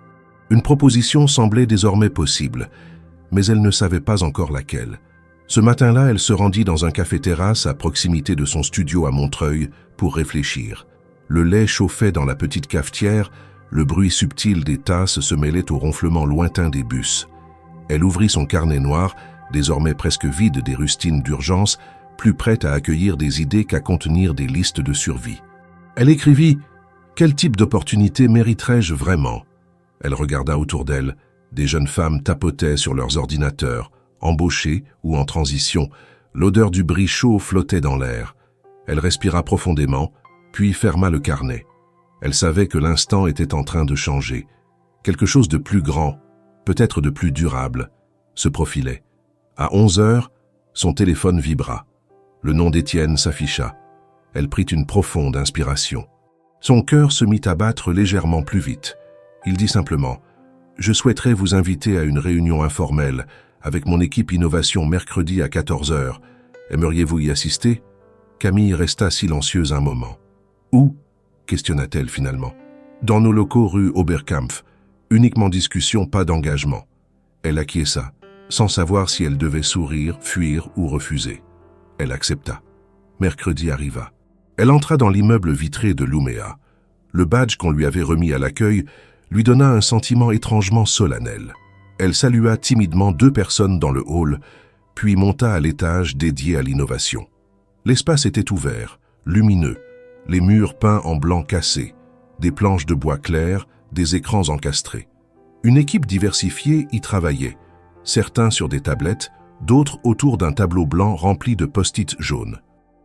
Une proposition semblait désormais possible, mais elle ne savait pas encore laquelle. Ce matin-là, elle se rendit dans un café-terrasse à proximité de son studio à Montreuil pour réfléchir. Le lait chauffait dans la petite cafetière, le bruit subtil des tasses se mêlait au ronflement lointain des bus. Elle ouvrit son carnet noir, désormais presque vide des rustines d'urgence, plus prête à accueillir des idées qu'à contenir des listes de survie. Elle écrivit « Quel type d'opportunité mériterais-je vraiment ?» Elle regarda autour d'elle. Des jeunes femmes tapotaient sur leurs ordinateurs, embauchées ou en transition. L'odeur du brie chaud flottait dans l'air. Elle respira profondément, puis ferma le carnet. Elle savait que l'instant était en train de changer. Quelque chose de plus grand, peut-être de plus durable, se profilait. À 11 heures, son téléphone vibra. Le nom d'Étienne s'afficha. Elle prit une profonde inspiration. Son cœur se mit à battre légèrement plus vite. Il dit simplement « Je souhaiterais vous inviter à une réunion informelle avec mon équipe innovation mercredi à 14 heures. Aimeriez-vous y assister ?» Camille resta silencieuse un moment. « Où ?» questionna-t-elle finalement. « Dans nos locaux rue Oberkampf. Uniquement discussion, pas d'engagement. » Elle acquiesça, sans savoir si elle devait sourire, fuir ou refuser. Elle accepta. Mercredi arriva. Elle entra dans l'immeuble vitré de l'Ouméa. Le badge qu'on lui avait remis à l'accueil lui donna un sentiment étrangement solennel. Elle salua timidement 2 personnes dans le hall, puis monta à l'étage dédié à l'innovation. L'espace était ouvert, lumineux, les murs peints en blanc cassé, des planches de bois clair, des écrans encastrés. Une équipe diversifiée y travaillait, certains sur des tablettes, d'autres autour d'un tableau blanc rempli de post-it jaunes.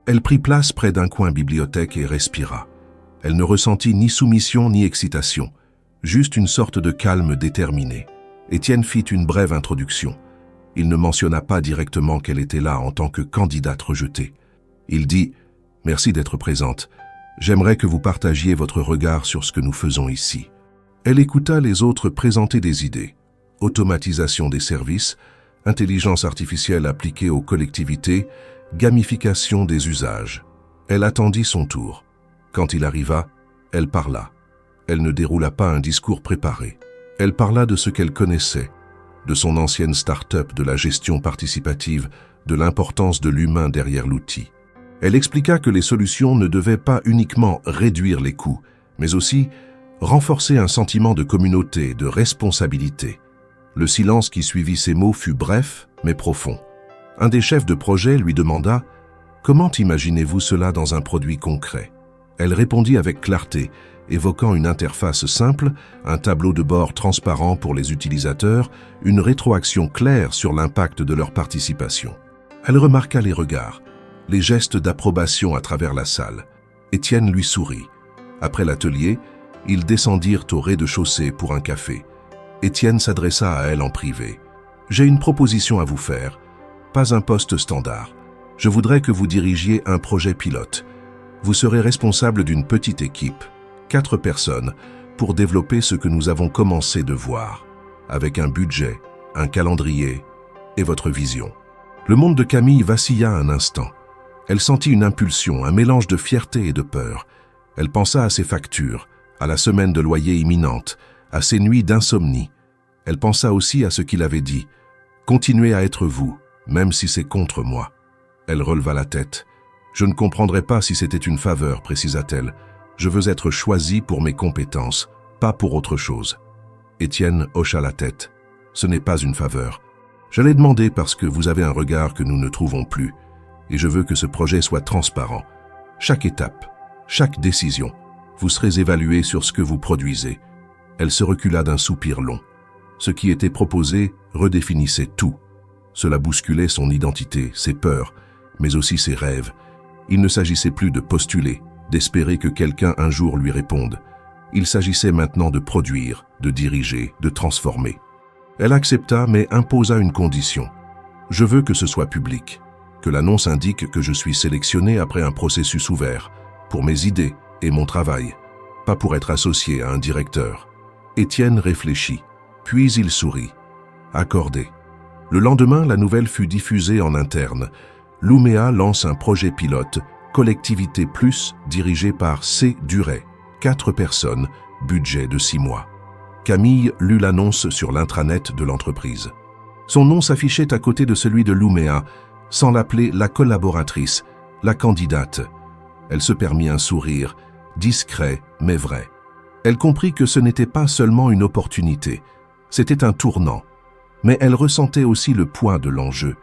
Elle prit place près d'un coin bibliothèque et respira. Elle ne ressentit ni soumission ni excitation, juste une sorte de calme déterminé. Étienne fit une brève introduction. Il ne mentionna pas directement qu'elle était là en tant que candidate rejetée. Il dit « Merci d'être présente. J'aimerais que vous partagiez votre regard sur ce que nous faisons ici. » Elle écouta les autres présenter des idées. Automatisation des services, intelligence artificielle appliquée aux collectivités, gamification des usages. Elle attendit son tour. Quand il arriva, elle parla. Elle ne déroula pas un discours préparé. Elle parla de ce qu'elle connaissait, de son ancienne start-up, de la gestion participative, de l'importance de l'humain derrière l'outil. Elle expliqua que les solutions ne devaient pas uniquement réduire les coûts, mais aussi renforcer un sentiment de communauté, de responsabilité. Le silence qui suivit ces mots fut bref, mais profond. Un des chefs de projet lui demanda « Comment imaginez-vous cela dans un produit concret ?» Elle répondit avec clarté, évoquant une interface simple, un tableau de bord transparent pour les utilisateurs, une rétroaction claire sur l'impact de leur participation. Elle remarqua les regards, les gestes d'approbation à travers la salle. Étienne lui sourit. Après l'atelier, ils descendirent au rez-de-chaussée pour un café. Étienne s'adressa à elle en privé. « J'ai une proposition à vous faire, pas un poste standard. Je voudrais que vous dirigiez un projet pilote. Vous serez responsable d'une petite équipe, 4 personnes, pour développer ce que nous avons commencé de voir, avec un budget, un calendrier et votre vision. » Le monde de Camille vacilla un instant. Elle sentit une impulsion, un mélange de fierté et de peur. Elle pensa à ses factures, à la semaine de loyer imminente, à ses nuits d'insomnie. Elle pensa aussi à ce qu'il avait dit. « Continuez à être vous, même si c'est contre moi. » Elle releva la tête. « Je ne comprendrais pas si c'était une faveur, précisa-t-elle. Je veux être choisie pour mes compétences, pas pour autre chose. » Étienne hocha la tête. « Ce n'est pas une faveur. Je l'ai demandé parce que vous avez un regard que nous ne trouvons plus, et je veux que ce projet soit transparent. Chaque étape, chaque décision, vous serez évalué sur ce que vous produisez. » Elle se recula d'un soupir long. Ce qui était proposé redéfinissait tout. Cela bousculait son identité, ses peurs, mais aussi ses rêves. Il ne s'agissait plus de postuler, d'espérer que quelqu'un un jour lui réponde. Il s'agissait maintenant de produire, de diriger, de transformer. Elle accepta mais imposa une condition. « Je veux que ce soit public, que l'annonce indique que je suis sélectionné après un processus ouvert, pour mes idées et mon travail, pas pour être associé à un directeur. » Étienne réfléchit, puis il sourit. Accordé. Le lendemain, la nouvelle fut diffusée en interne. L'Uméa lance un projet pilote, Collectivité Plus, dirigé par C. Duret. 4 personnes, budget de 6 mois. Camille lut l'annonce sur l'intranet de l'entreprise. Son nom s'affichait à côté de celui de l'Uméa, sans l'appeler la collaboratrice, la candidate. Elle se permit un sourire, discret mais vrai. Elle comprit que ce n'était pas seulement une opportunité, c'était un tournant. Mais elle ressentait aussi le poids de l'enjeu.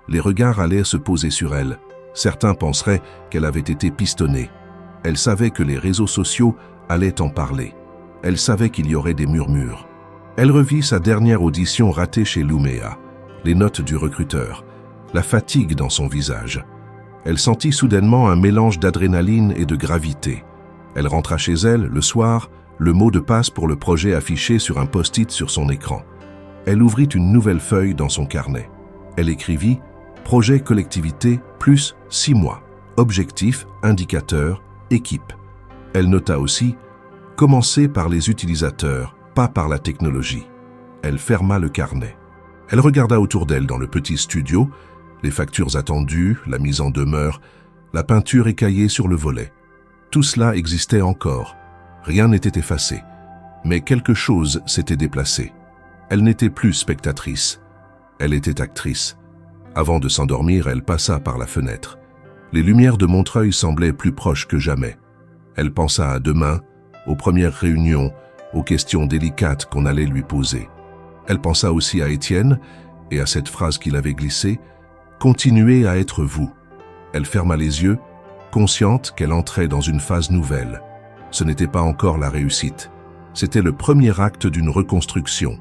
Les regards allaient se poser sur elle. Certains penseraient qu'elle avait été pistonnée. Elle savait que les réseaux sociaux allaient en parler. Elle savait qu'il y aurait des murmures. Elle revit sa dernière audition ratée chez l'Uméa, les notes du recruteur, la fatigue dans son visage. Elle sentit soudainement un mélange d'adrénaline et de gravité. Elle rentra chez elle, le soir, le mot de passe pour le projet affiché sur un post-it sur son écran. Elle ouvrit une nouvelle feuille dans son carnet. Elle écrivit « Projet collectivité plus 6 mois. Objectif, indicateur, équipe ». Elle nota aussi « Commencer par les utilisateurs, pas par la technologie ». Elle ferma le carnet. Elle regarda autour d'elle dans le petit studio, les factures attendues, la mise en demeure, la peinture écaillée sur le volet. Tout cela existait encore. Rien n'était effacé. Mais quelque chose s'était déplacé. Elle n'était plus spectatrice. Elle était actrice. Avant de s'endormir, elle passa par la fenêtre. Les lumières de Montreuil semblaient plus proches que jamais. Elle pensa à demain, aux premières réunions, aux questions délicates qu'on allait lui poser. Elle pensa aussi à Étienne et à cette phrase qu'il avait glissée « Continuez à être vous ». Elle ferma les yeux, consciente qu'elle entrait dans une phase nouvelle. Ce n'était pas encore la réussite. C'était le premier acte d'une reconstruction.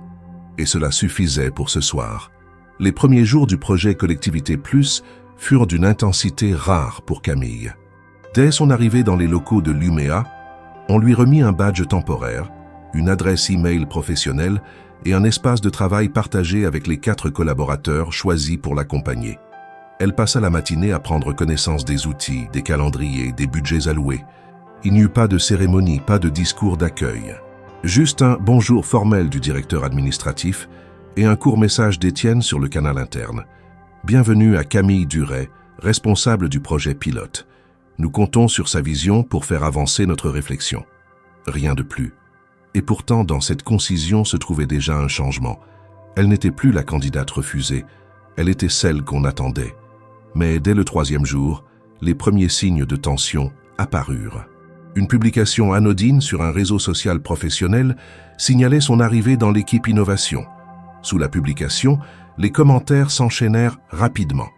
Et cela suffisait pour ce soir. Les premiers jours du projet Collectivité Plus furent d'une intensité rare pour Camille. Dès son arrivée dans les locaux de l'Uméa, on lui remit un badge temporaire, une adresse e-mail professionnelle et un espace de travail partagé avec les 4 collaborateurs choisis pour l'accompagner. Elle passa la matinée à prendre connaissance des outils, des calendriers, des budgets alloués. Il n'y eut pas de cérémonie, pas de discours d'accueil. Juste un bonjour formel du directeur administratif et un court message d'Étienne sur le canal interne. Bienvenue à Camille Duret, responsable du projet pilote. Nous comptons sur sa vision pour faire avancer notre réflexion. Rien de plus. Et pourtant, dans cette concision se trouvait déjà un changement. Elle n'était plus la candidate refusée, elle était celle qu'on attendait. Mais dès le 3e jour, les premiers signes de tension apparurent. Une publication anodine sur un réseau social professionnel signalait son arrivée dans l'équipe innovation. Sous la publication, les commentaires s'enchaînèrent rapidement.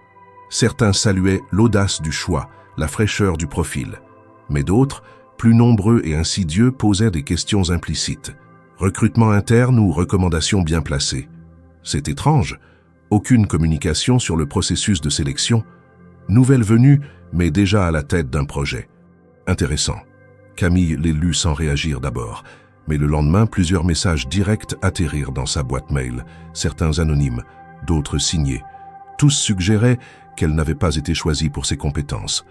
Certains saluaient l'audace du choix, la fraîcheur du profil. Mais d'autres, plus nombreux et insidieux, posaient des questions implicites. Recrutement interne ou recommandations bien placées. C'est étrange. Aucune communication sur le processus de sélection. Nouvelle venue, mais déjà à la tête d'un projet. Intéressant. Camille les lut sans réagir d'abord, mais le lendemain, plusieurs messages directs atterrirent dans sa boîte mail, certains anonymes, d'autres signés. Tous suggéraient qu'elle n'avait pas été choisie pour ses compétences.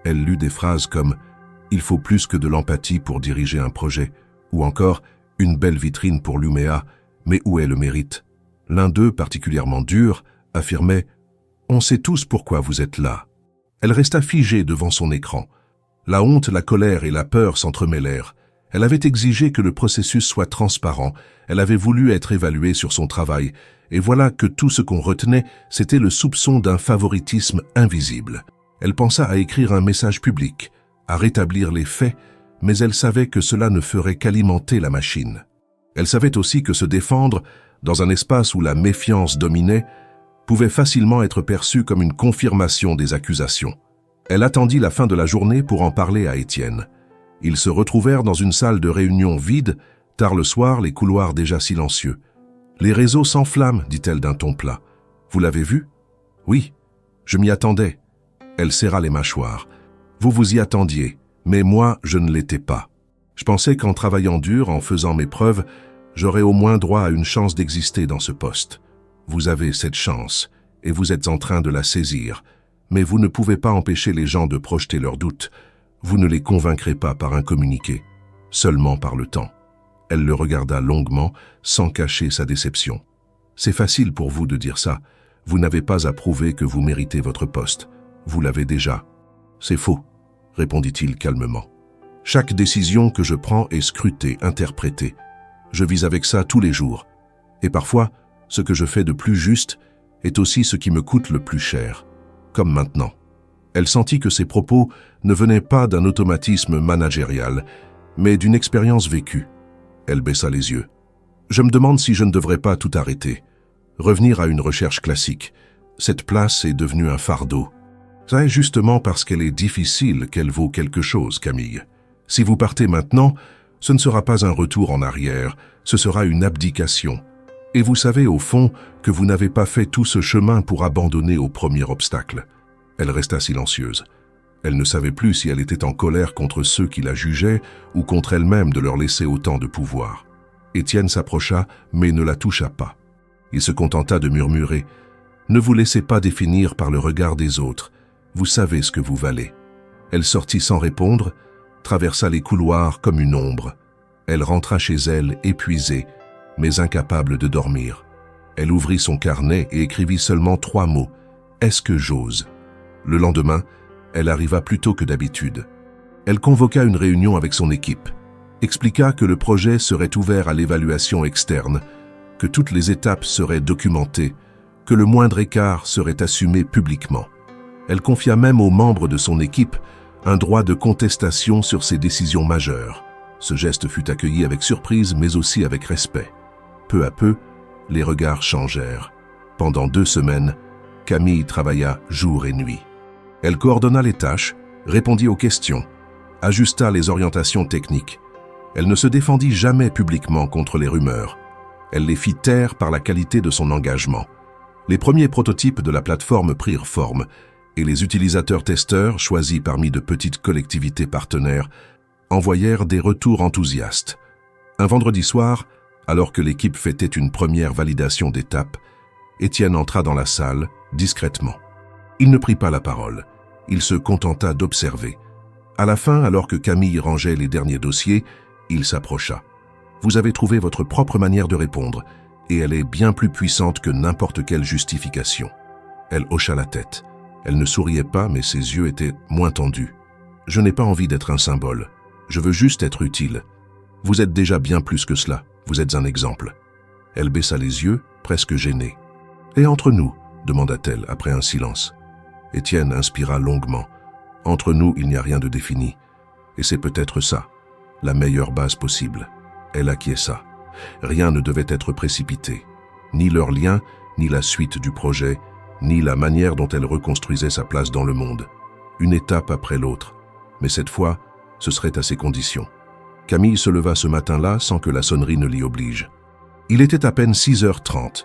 Elle lut des phrases comme « Il faut plus que de l'empathie pour diriger un projet » ou encore « Une belle vitrine pour l'Uméa, mais où est le mérite ?» L'un d'eux, particulièrement dur, affirmait « On sait tous pourquoi vous êtes là ». Elle resta figée devant son écran. La honte, la colère et la peur s'entremêlèrent. Elle avait exigé que le processus soit transparent, elle avait voulu être évaluée sur son travail, et voilà que tout ce qu'on retenait, c'était le soupçon d'un favoritisme invisible. Elle pensa à écrire un message public, à rétablir les faits, mais elle savait que cela ne ferait qu'alimenter la machine. Elle savait aussi que se défendre, dans un espace où la méfiance dominait, pouvait facilement être perçue comme une confirmation des accusations. Elle attendit la fin de la journée pour en parler à Étienne. Ils se retrouvèrent dans une salle de réunion vide, tard le soir, les couloirs déjà silencieux. « Les réseaux s'enflamment, dit-elle d'un ton plat. Vous l'avez vu ? Oui, je m'y attendais. Elle serra les mâchoires. Vous vous y attendiez, mais moi, je ne l'étais pas. Je pensais qu'en travaillant dur, en faisant mes preuves, J'aurai au moins droit à une chance d'exister dans ce poste. Vous avez cette chance, et vous êtes en train de la saisir, mais vous ne pouvez pas empêcher les gens de projeter leurs doutes. Vous ne les convaincrez pas par un communiqué, seulement par le temps. Elle le regarda longuement, sans cacher sa déception. C'est facile pour vous de dire ça. Vous n'avez pas à prouver que vous méritez votre poste. Vous l'avez déjà. C'est faux, répondit-il calmement. Chaque décision que je prends est scrutée, interprétée. Je vis avec ça tous les jours. Et parfois, ce que je fais de plus juste est aussi ce qui me coûte le plus cher. Comme maintenant. Elle sentit que ses propos ne venaient pas d'un automatisme managérial, mais d'une expérience vécue. Elle baissa les yeux. Je me demande si je ne devrais pas tout arrêter. Revenir à une recherche classique. Cette place est devenue un fardeau. C'est justement parce qu'elle est difficile qu'elle vaut quelque chose, Camille. Si vous partez maintenant, ce ne sera pas un retour en arrière, ce sera une abdication. Et vous savez au fond que vous n'avez pas fait tout ce chemin pour abandonner au premier obstacle. Elle resta silencieuse. Elle ne savait plus si elle était en colère contre ceux qui la jugeaient ou contre elle-même de leur laisser autant de pouvoir. Étienne s'approcha, mais ne la toucha pas. Il se contenta de murmurer « Ne vous laissez pas définir par le regard des autres. Vous savez ce que vous valez. » Elle sortit sans répondre, traversa les couloirs comme une ombre. Elle rentra chez elle, épuisée, mais incapable de dormir. Elle ouvrit son carnet et écrivit seulement 3 mots. « Est-ce que j'ose ?» Le lendemain, elle arriva plus tôt que d'habitude. Elle convoqua une réunion avec son équipe, expliqua que le projet serait ouvert à l'évaluation externe, que toutes les étapes seraient documentées, que le moindre écart serait assumé publiquement. Elle confia même aux membres de son équipe un droit de contestation sur ses décisions majeures. Ce geste fut accueilli avec surprise, mais aussi avec respect. Peu à peu, les regards changèrent. Pendant 2 semaines, Camille travailla jour et nuit. Elle coordonna les tâches, répondit aux questions, ajusta les orientations techniques. Elle ne se défendit jamais publiquement contre les rumeurs. Elle les fit taire par la qualité de son engagement. Les premiers prototypes de la plateforme prirent forme, et les utilisateurs-testeurs, choisis parmi de petites collectivités partenaires, envoyèrent des retours enthousiastes. Un vendredi soir, alors que l'équipe fêtait une première validation d'étape, Étienne entra dans la salle, discrètement. Il ne prit pas la parole. Il se contenta d'observer. À la fin, alors que Camille rangeait les derniers dossiers, il s'approcha. « Vous avez trouvé votre propre manière de répondre, et elle est bien plus puissante que n'importe quelle justification. » Elle hocha la tête. Elle ne souriait pas, mais ses yeux étaient moins tendus. « Je n'ai pas envie d'être un symbole. Je veux juste être utile. Vous êtes déjà bien plus que cela. Vous êtes un exemple. » Elle baissa les yeux, presque gênée. « Et entre nous ?» demanda-t-elle après un silence. Étienne inspira longuement. « Entre nous, il n'y a rien de défini. Et c'est peut-être ça, la meilleure base possible. » Elle acquiesça. Rien ne devait être précipité. Ni leur lien, ni la suite du projet, ni la manière dont elle reconstruisait sa place dans le monde. Une étape après l'autre. Mais cette fois, ce serait à ses conditions. Camille se leva ce matin-là sans que la sonnerie ne l'y oblige. Il était à peine 6h30,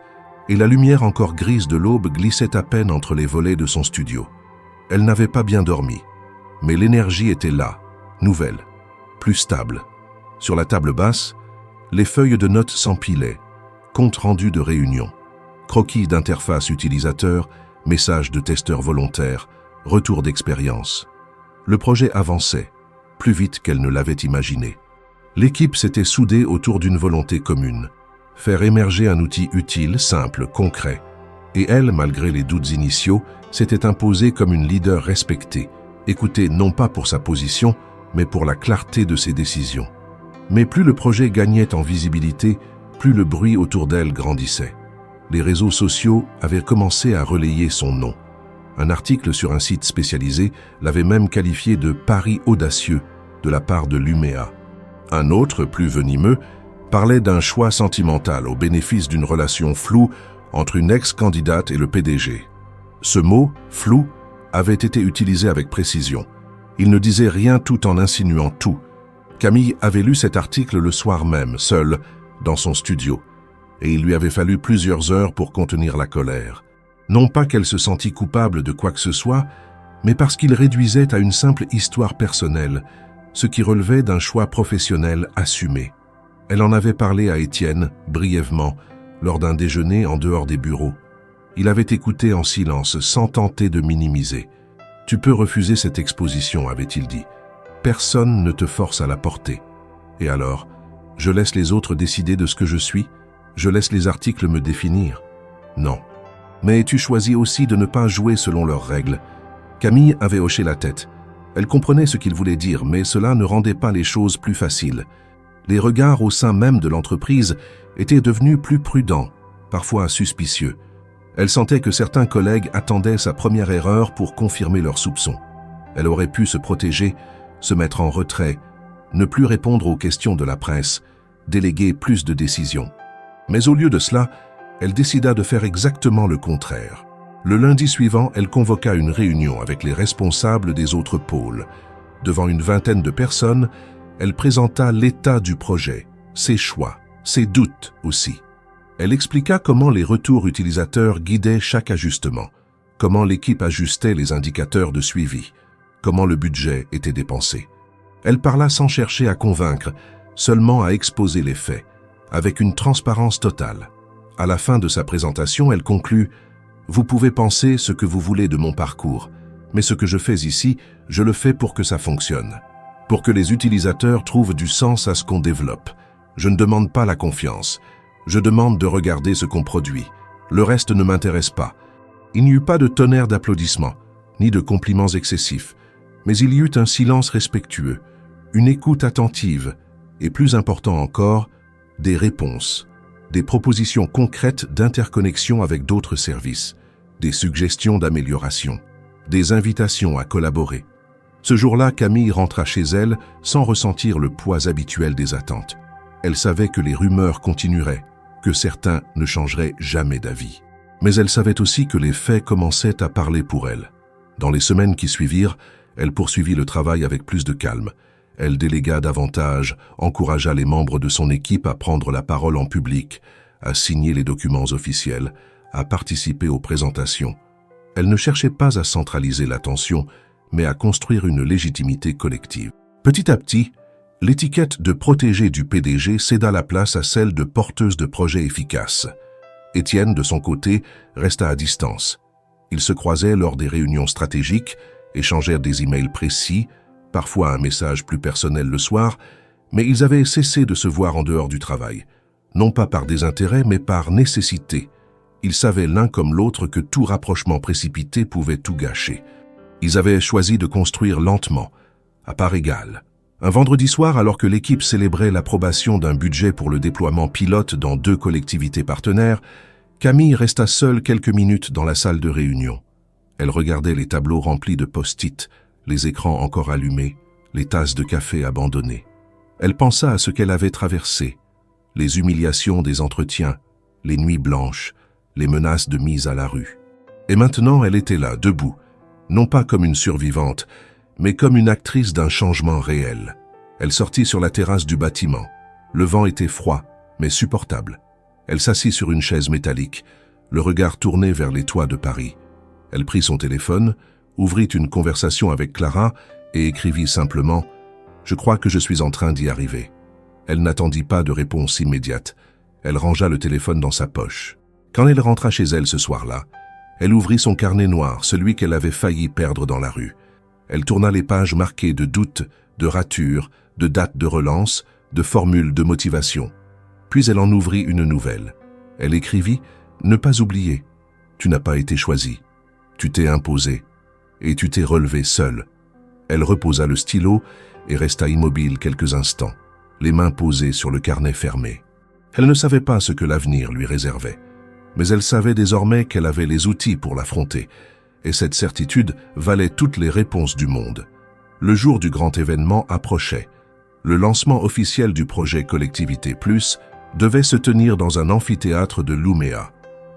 et la lumière encore grise de l'aube glissait à peine entre les volets de son studio. Elle n'avait pas bien dormi, mais l'énergie était là, nouvelle, plus stable. Sur la table basse, les feuilles de notes s'empilaient, compte rendu de réunion, croquis d'interface utilisateur, messages de testeurs volontaires, retours d'expérience. Le projet avançait, plus vite qu'elle ne l'avait imaginé. L'équipe s'était soudée autour d'une volonté commune, faire émerger un outil utile, simple, concret. Et elle, malgré les doutes initiaux, s'était imposée comme une leader respectée, écoutée non pas pour sa position, mais pour la clarté de ses décisions. Mais plus le projet gagnait en visibilité, plus le bruit autour d'elle grandissait. Les réseaux sociaux avaient commencé à relayer son nom. Un article sur un site spécialisé l'avait même qualifié de « pari audacieux » de la part de l'UMEA. Un autre, plus venimeux, parlait d'un choix sentimental au bénéfice d'une relation floue entre une ex-candidate et le PDG. Ce mot, flou, avait été utilisé avec précision. Il ne disait rien tout en insinuant tout. Camille avait lu cet article le soir même, seule, dans son studio, et il lui avait fallu plusieurs heures pour contenir la colère. Non pas qu'elle se sentît coupable de quoi que ce soit, mais parce qu'il réduisait à une simple histoire personnelle, ce qui relevait d'un choix professionnel assumé. Elle en avait parlé à Étienne, brièvement, lors d'un déjeuner en dehors des bureaux. Il avait écouté en silence, sans tenter de minimiser. « Tu peux refuser cette exposition », avait-il dit. « Personne ne te force à la porter. Et alors, je laisse les autres décider de ce que je suis? Je laisse les articles me définir? Non. Mais tu choisis aussi de ne pas jouer selon leurs règles. » Camille avait hoché la tête. Elle comprenait ce qu'il voulait dire, mais cela ne rendait pas les choses plus faciles. Les regards au sein même de l'entreprise étaient devenus plus prudents, parfois suspicieux. Elle sentait que certains collègues attendaient sa première erreur pour confirmer leurs soupçons. Elle aurait pu se protéger, se mettre en retrait, ne plus répondre aux questions de la presse, déléguer plus de décisions. Mais au lieu de cela, elle décida de faire exactement le contraire. Le lundi suivant, elle convoqua une réunion avec les responsables des autres pôles. Devant une vingtaine de personnes, elle présenta l'état du projet, ses choix, ses doutes aussi. Elle expliqua comment les retours utilisateurs guidaient chaque ajustement, comment l'équipe ajustait les indicateurs de suivi, comment le budget était dépensé. Elle parla sans chercher à convaincre, seulement à exposer les faits, avec une transparence totale. À la fin de sa présentation, elle conclut « Vous pouvez penser ce que vous voulez de mon parcours, mais ce que je fais ici, je le fais pour que ça fonctionne. Pour que les utilisateurs trouvent du sens à ce qu'on développe. Je ne demande pas la confiance. Je demande de regarder ce qu'on produit. Le reste ne m'intéresse pas. » Il n'y eut pas de tonnerre d'applaudissements, ni de compliments excessifs, mais il y eut un silence respectueux, une écoute attentive, et plus important encore, des réponses, des propositions concrètes d'interconnexion avec d'autres services, des suggestions d'amélioration, des invitations à collaborer. Ce jour-là, Camille rentra chez elle sans ressentir le poids habituel des attentes. Elle savait que les rumeurs continueraient, que certains ne changeraient jamais d'avis. Mais elle savait aussi que les faits commençaient à parler pour elle. Dans les semaines qui suivirent, elle poursuivit le travail avec plus de calme. Elle délégua davantage, encouragea les membres de son équipe à prendre la parole en public, à signer les documents officiels, à participer aux présentations. Elle ne cherchait pas à centraliser l'attention, mais à construire une légitimité collective. Petit à petit, l'étiquette de protégée du PDG céda la place à celle de porteuse de projets efficaces. Étienne, de son côté, resta à distance. Ils se croisaient lors des réunions stratégiques, échangèrent des emails précis, parfois un message plus personnel le soir, mais ils avaient cessé de se voir en dehors du travail, non pas par désintérêt, mais par nécessité. Ils savaient l'un comme l'autre que tout rapprochement précipité pouvait tout gâcher. Ils avaient choisi de construire lentement, à part égale. Un vendredi soir, alors que l'équipe célébrait l'approbation d'un budget pour le déploiement pilote dans 2 collectivités partenaires, Camille resta seule quelques minutes dans la salle de réunion. Elle regardait les tableaux remplis de post-it, les écrans encore allumés, les tasses de café abandonnées. Elle pensa à ce qu'elle avait traversé, les humiliations des entretiens, les nuits blanches, les menaces de mise à la rue. Et maintenant, elle était là, debout, non pas comme une survivante, mais comme une actrice d'un changement réel. Elle sortit sur la terrasse du bâtiment. Le vent était froid, mais supportable. Elle s'assit sur une chaise métallique, le regard tourné vers les toits de Paris. Elle prit son téléphone, ouvrit une conversation avec Clara et écrivit simplement « Je crois que je suis en train d'y arriver ». Elle n'attendit pas de réponse immédiate. Elle rangea le téléphone dans sa poche. Quand elle rentra chez elle ce soir-là, elle ouvrit son carnet noir, celui qu'elle avait failli perdre dans la rue. Elle tourna les pages marquées de doutes, de ratures, de dates de relance, de formules de motivation. Puis elle en ouvrit une nouvelle. Elle écrivit « Ne pas oublier. Tu n'as pas été choisi. Tu t'es imposé. Et tu t'es relevé seul. » Elle reposa le stylo et resta immobile quelques instants, les mains posées sur le carnet fermé. Elle ne savait pas ce que l'avenir lui réservait, mais elle savait désormais qu'elle avait les outils pour l'affronter, et cette certitude valait toutes les réponses du monde. Le jour du grand événement approchait. Le lancement officiel du projet Collectivité Plus devait se tenir dans un amphithéâtre de Nouméa,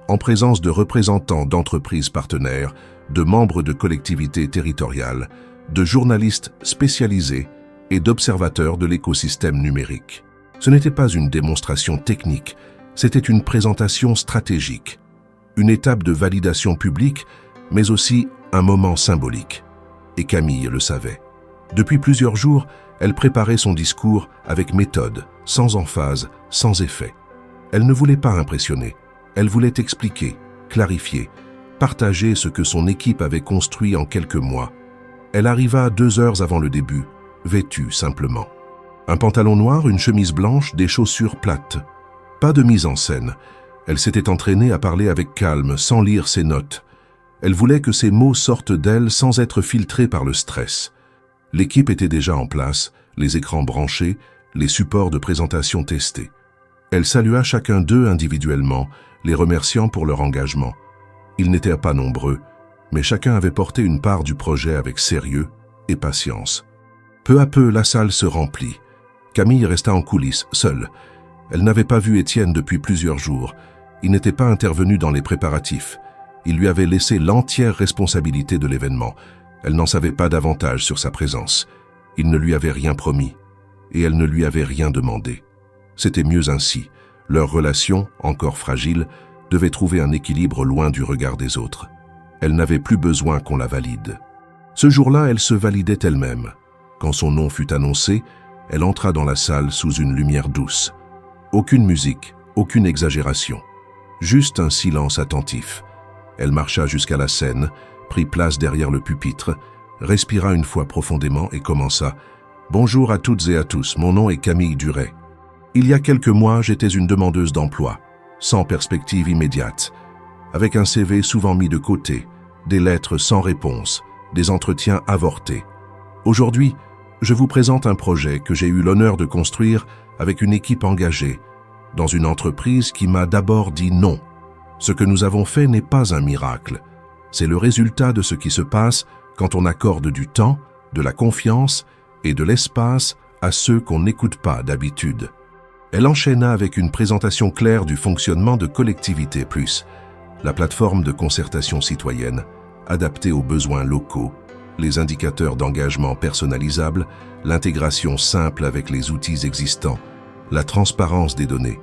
en présence de représentants d'entreprises partenaires, de membres de collectivités territoriales, de journalistes spécialisés et d'observateurs de l'écosystème numérique. Ce n'était pas une démonstration technique, c'était une présentation stratégique, une étape de validation publique, mais aussi un moment symbolique. Et Camille le savait. Depuis plusieurs jours, elle préparait son discours avec méthode, sans emphase, sans effet. Elle ne voulait pas impressionner, elle voulait expliquer, clarifier, partager ce que son équipe avait construit en quelques mois. Elle arriva 2 heures avant le début, vêtue simplement. Un pantalon noir, une chemise blanche, des chaussures plates. Pas de mise en scène. Elle s'était entraînée à parler avec calme, sans lire ses notes. Elle voulait que ses mots sortent d'elle sans être filtrés par le stress. L'équipe était déjà en place, les écrans branchés, les supports de présentation testés. Elle salua chacun d'eux individuellement, les remerciant pour leur engagement. Ils n'étaient pas nombreux, mais chacun avait porté une part du projet avec sérieux et patience. Peu à peu, la salle se remplit. Camille resta en coulisses, seule. Elle n'avait pas vu Étienne depuis plusieurs jours. Il n'était pas intervenu dans les préparatifs. Il lui avait laissé l'entière responsabilité de l'événement. Elle n'en savait pas davantage sur sa présence. Il ne lui avait rien promis, et elle ne lui avait rien demandé. C'était mieux ainsi. Leur relation, encore fragile, devait trouver un équilibre loin du regard des autres. Elle n'avait plus besoin qu'on la valide. Ce jour-là, elle se validait elle-même. Quand son nom fut annoncé, elle entra dans la salle sous une lumière douce. Aucune musique, aucune exagération. Juste un silence attentif. Elle marcha jusqu'à la scène, prit place derrière le pupitre, respira une fois profondément et commença « Bonjour à toutes et à tous, mon nom est Camille Duret. Il y a quelques mois, j'étais une demandeuse d'emploi, sans perspective immédiate, avec un CV souvent mis de côté, des lettres sans réponse, des entretiens avortés. Aujourd'hui, je vous présente un projet que j'ai eu l'honneur de construire avec une équipe engagée, dans une entreprise qui m'a d'abord dit non. Ce que nous avons fait n'est pas un miracle. C'est le résultat de ce qui se passe quand on accorde du temps, de la confiance et de l'espace à ceux qu'on n'écoute pas d'habitude. Elle enchaîna avec une présentation claire du fonctionnement de Collectivité Plus, la plateforme de concertation citoyenne, adaptée aux besoins locaux, les indicateurs d'engagement personnalisables, l'intégration simple avec les outils existants, la transparence des données.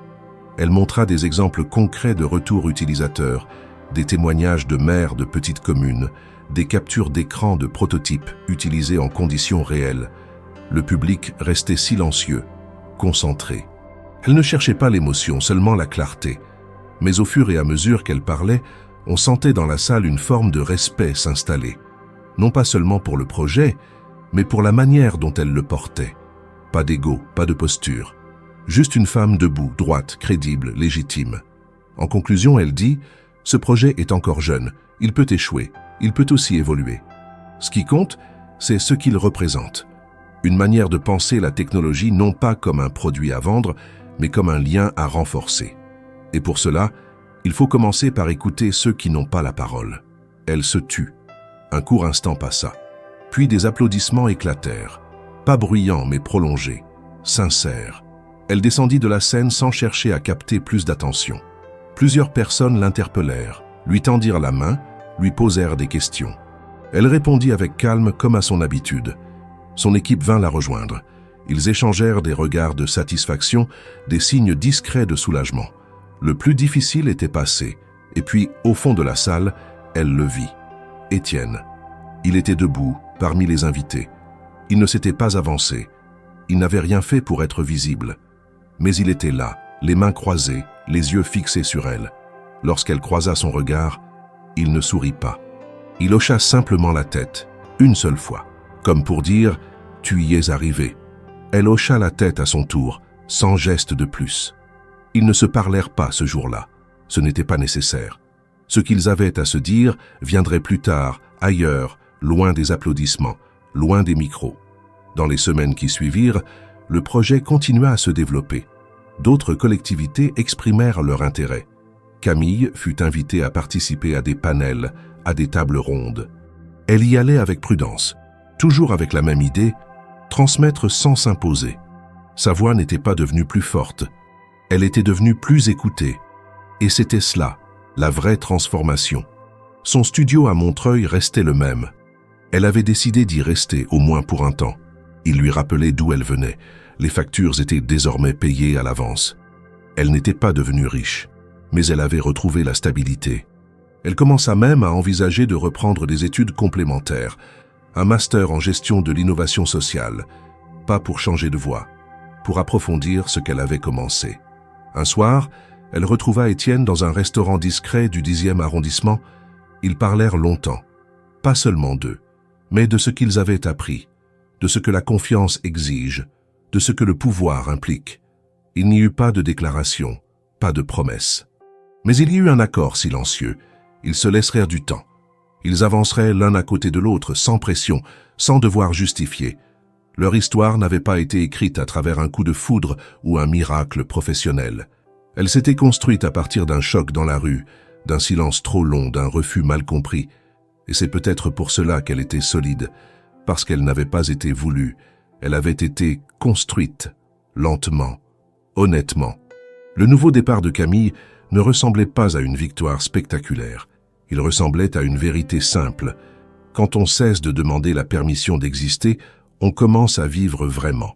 Elle montra des exemples concrets de retours utilisateurs, des témoignages de maires de petites communes, des captures d'écran de prototypes utilisés en conditions réelles. Le public restait silencieux, concentré. Elle ne cherchait pas l'émotion, seulement la clarté. Mais au fur et à mesure qu'elle parlait, on sentait dans la salle une forme de respect s'installer. Non pas seulement pour le projet, mais pour la manière dont elle le portait. Pas d'ego, pas de posture. Juste une femme debout, droite, crédible, légitime. En conclusion, elle dit « Ce projet est encore jeune, il peut échouer, il peut aussi évoluer. Ce qui compte, c'est ce qu'il représente. Une manière de penser la technologie non pas comme un produit à vendre, mais comme un lien à renforcer. Et pour cela, il faut commencer par écouter ceux qui n'ont pas la parole. » Elle se tut. Un court instant passa. Puis des applaudissements éclatèrent. Pas bruyants, mais prolongés, sincères. Elle descendit de la scène sans chercher à capter plus d'attention. Plusieurs personnes l'interpellèrent, lui tendirent la main, lui posèrent des questions. Elle répondit avec calme comme à son habitude. Son équipe vint la rejoindre. Ils échangèrent des regards de satisfaction, des signes discrets de soulagement. Le plus difficile était passé, et puis, au fond de la salle, elle le vit. Étienne. Il était debout, parmi les invités. Il ne s'était pas avancé. Il n'avait rien fait pour être visible. Mais il était là, les mains croisées, les yeux fixés sur elle. Lorsqu'elle croisa son regard, il ne sourit pas. Il hocha simplement la tête, une seule fois, comme pour dire « Tu y es arrivé ». Elle hocha la tête à son tour, sans geste de plus. Ils ne se parlèrent pas ce jour-là. Ce n'était pas nécessaire. Ce qu'ils avaient à se dire viendrait plus tard, ailleurs, loin des applaudissements, loin des micros. Dans les semaines qui suivirent, le projet continua à se développer. D'autres collectivités exprimèrent leur intérêt. Camille fut invitée à participer à des panels, à des tables rondes. Elle y allait avec prudence, toujours avec la même idée, transmettre sans s'imposer. Sa voix n'était pas devenue plus forte, elle était devenue plus écoutée. Et c'était cela, la vraie transformation. Son studio à Montreuil restait le même. Elle avait décidé d'y rester, au moins pour un temps. Il lui rappelait d'où elle venait. Les factures étaient désormais payées à l'avance. Elle n'était pas devenue riche, mais elle avait retrouvé la stabilité. Elle commença même à envisager de reprendre des études complémentaires, un master en gestion de l'innovation sociale, pas pour changer de voie, pour approfondir ce qu'elle avait commencé. Un soir, elle retrouva Étienne dans un restaurant discret du 10e arrondissement. Ils parlèrent longtemps, pas seulement d'eux, mais de ce qu'ils avaient appris, de ce que la confiance exige, de ce que le pouvoir implique. Il n'y eut pas de déclaration, pas de promesse. Mais il y eut un accord silencieux. Ils se laissèrent du temps. Ils avanceraient l'un à côté de l'autre, sans pression, sans devoir justifier. Leur histoire n'avait pas été écrite à travers un coup de foudre ou un miracle professionnel. Elle s'était construite à partir d'un choc dans la rue, d'un silence trop long, d'un refus mal compris. Et c'est peut-être pour cela qu'elle était solide, parce qu'elle n'avait pas été voulue. Elle avait été construite, lentement, honnêtement. Le nouveau départ de Camille ne ressemblait pas à une victoire spectaculaire. Il ressemblait à une vérité simple. Quand on cesse de demander la permission d'exister, on commence à vivre vraiment.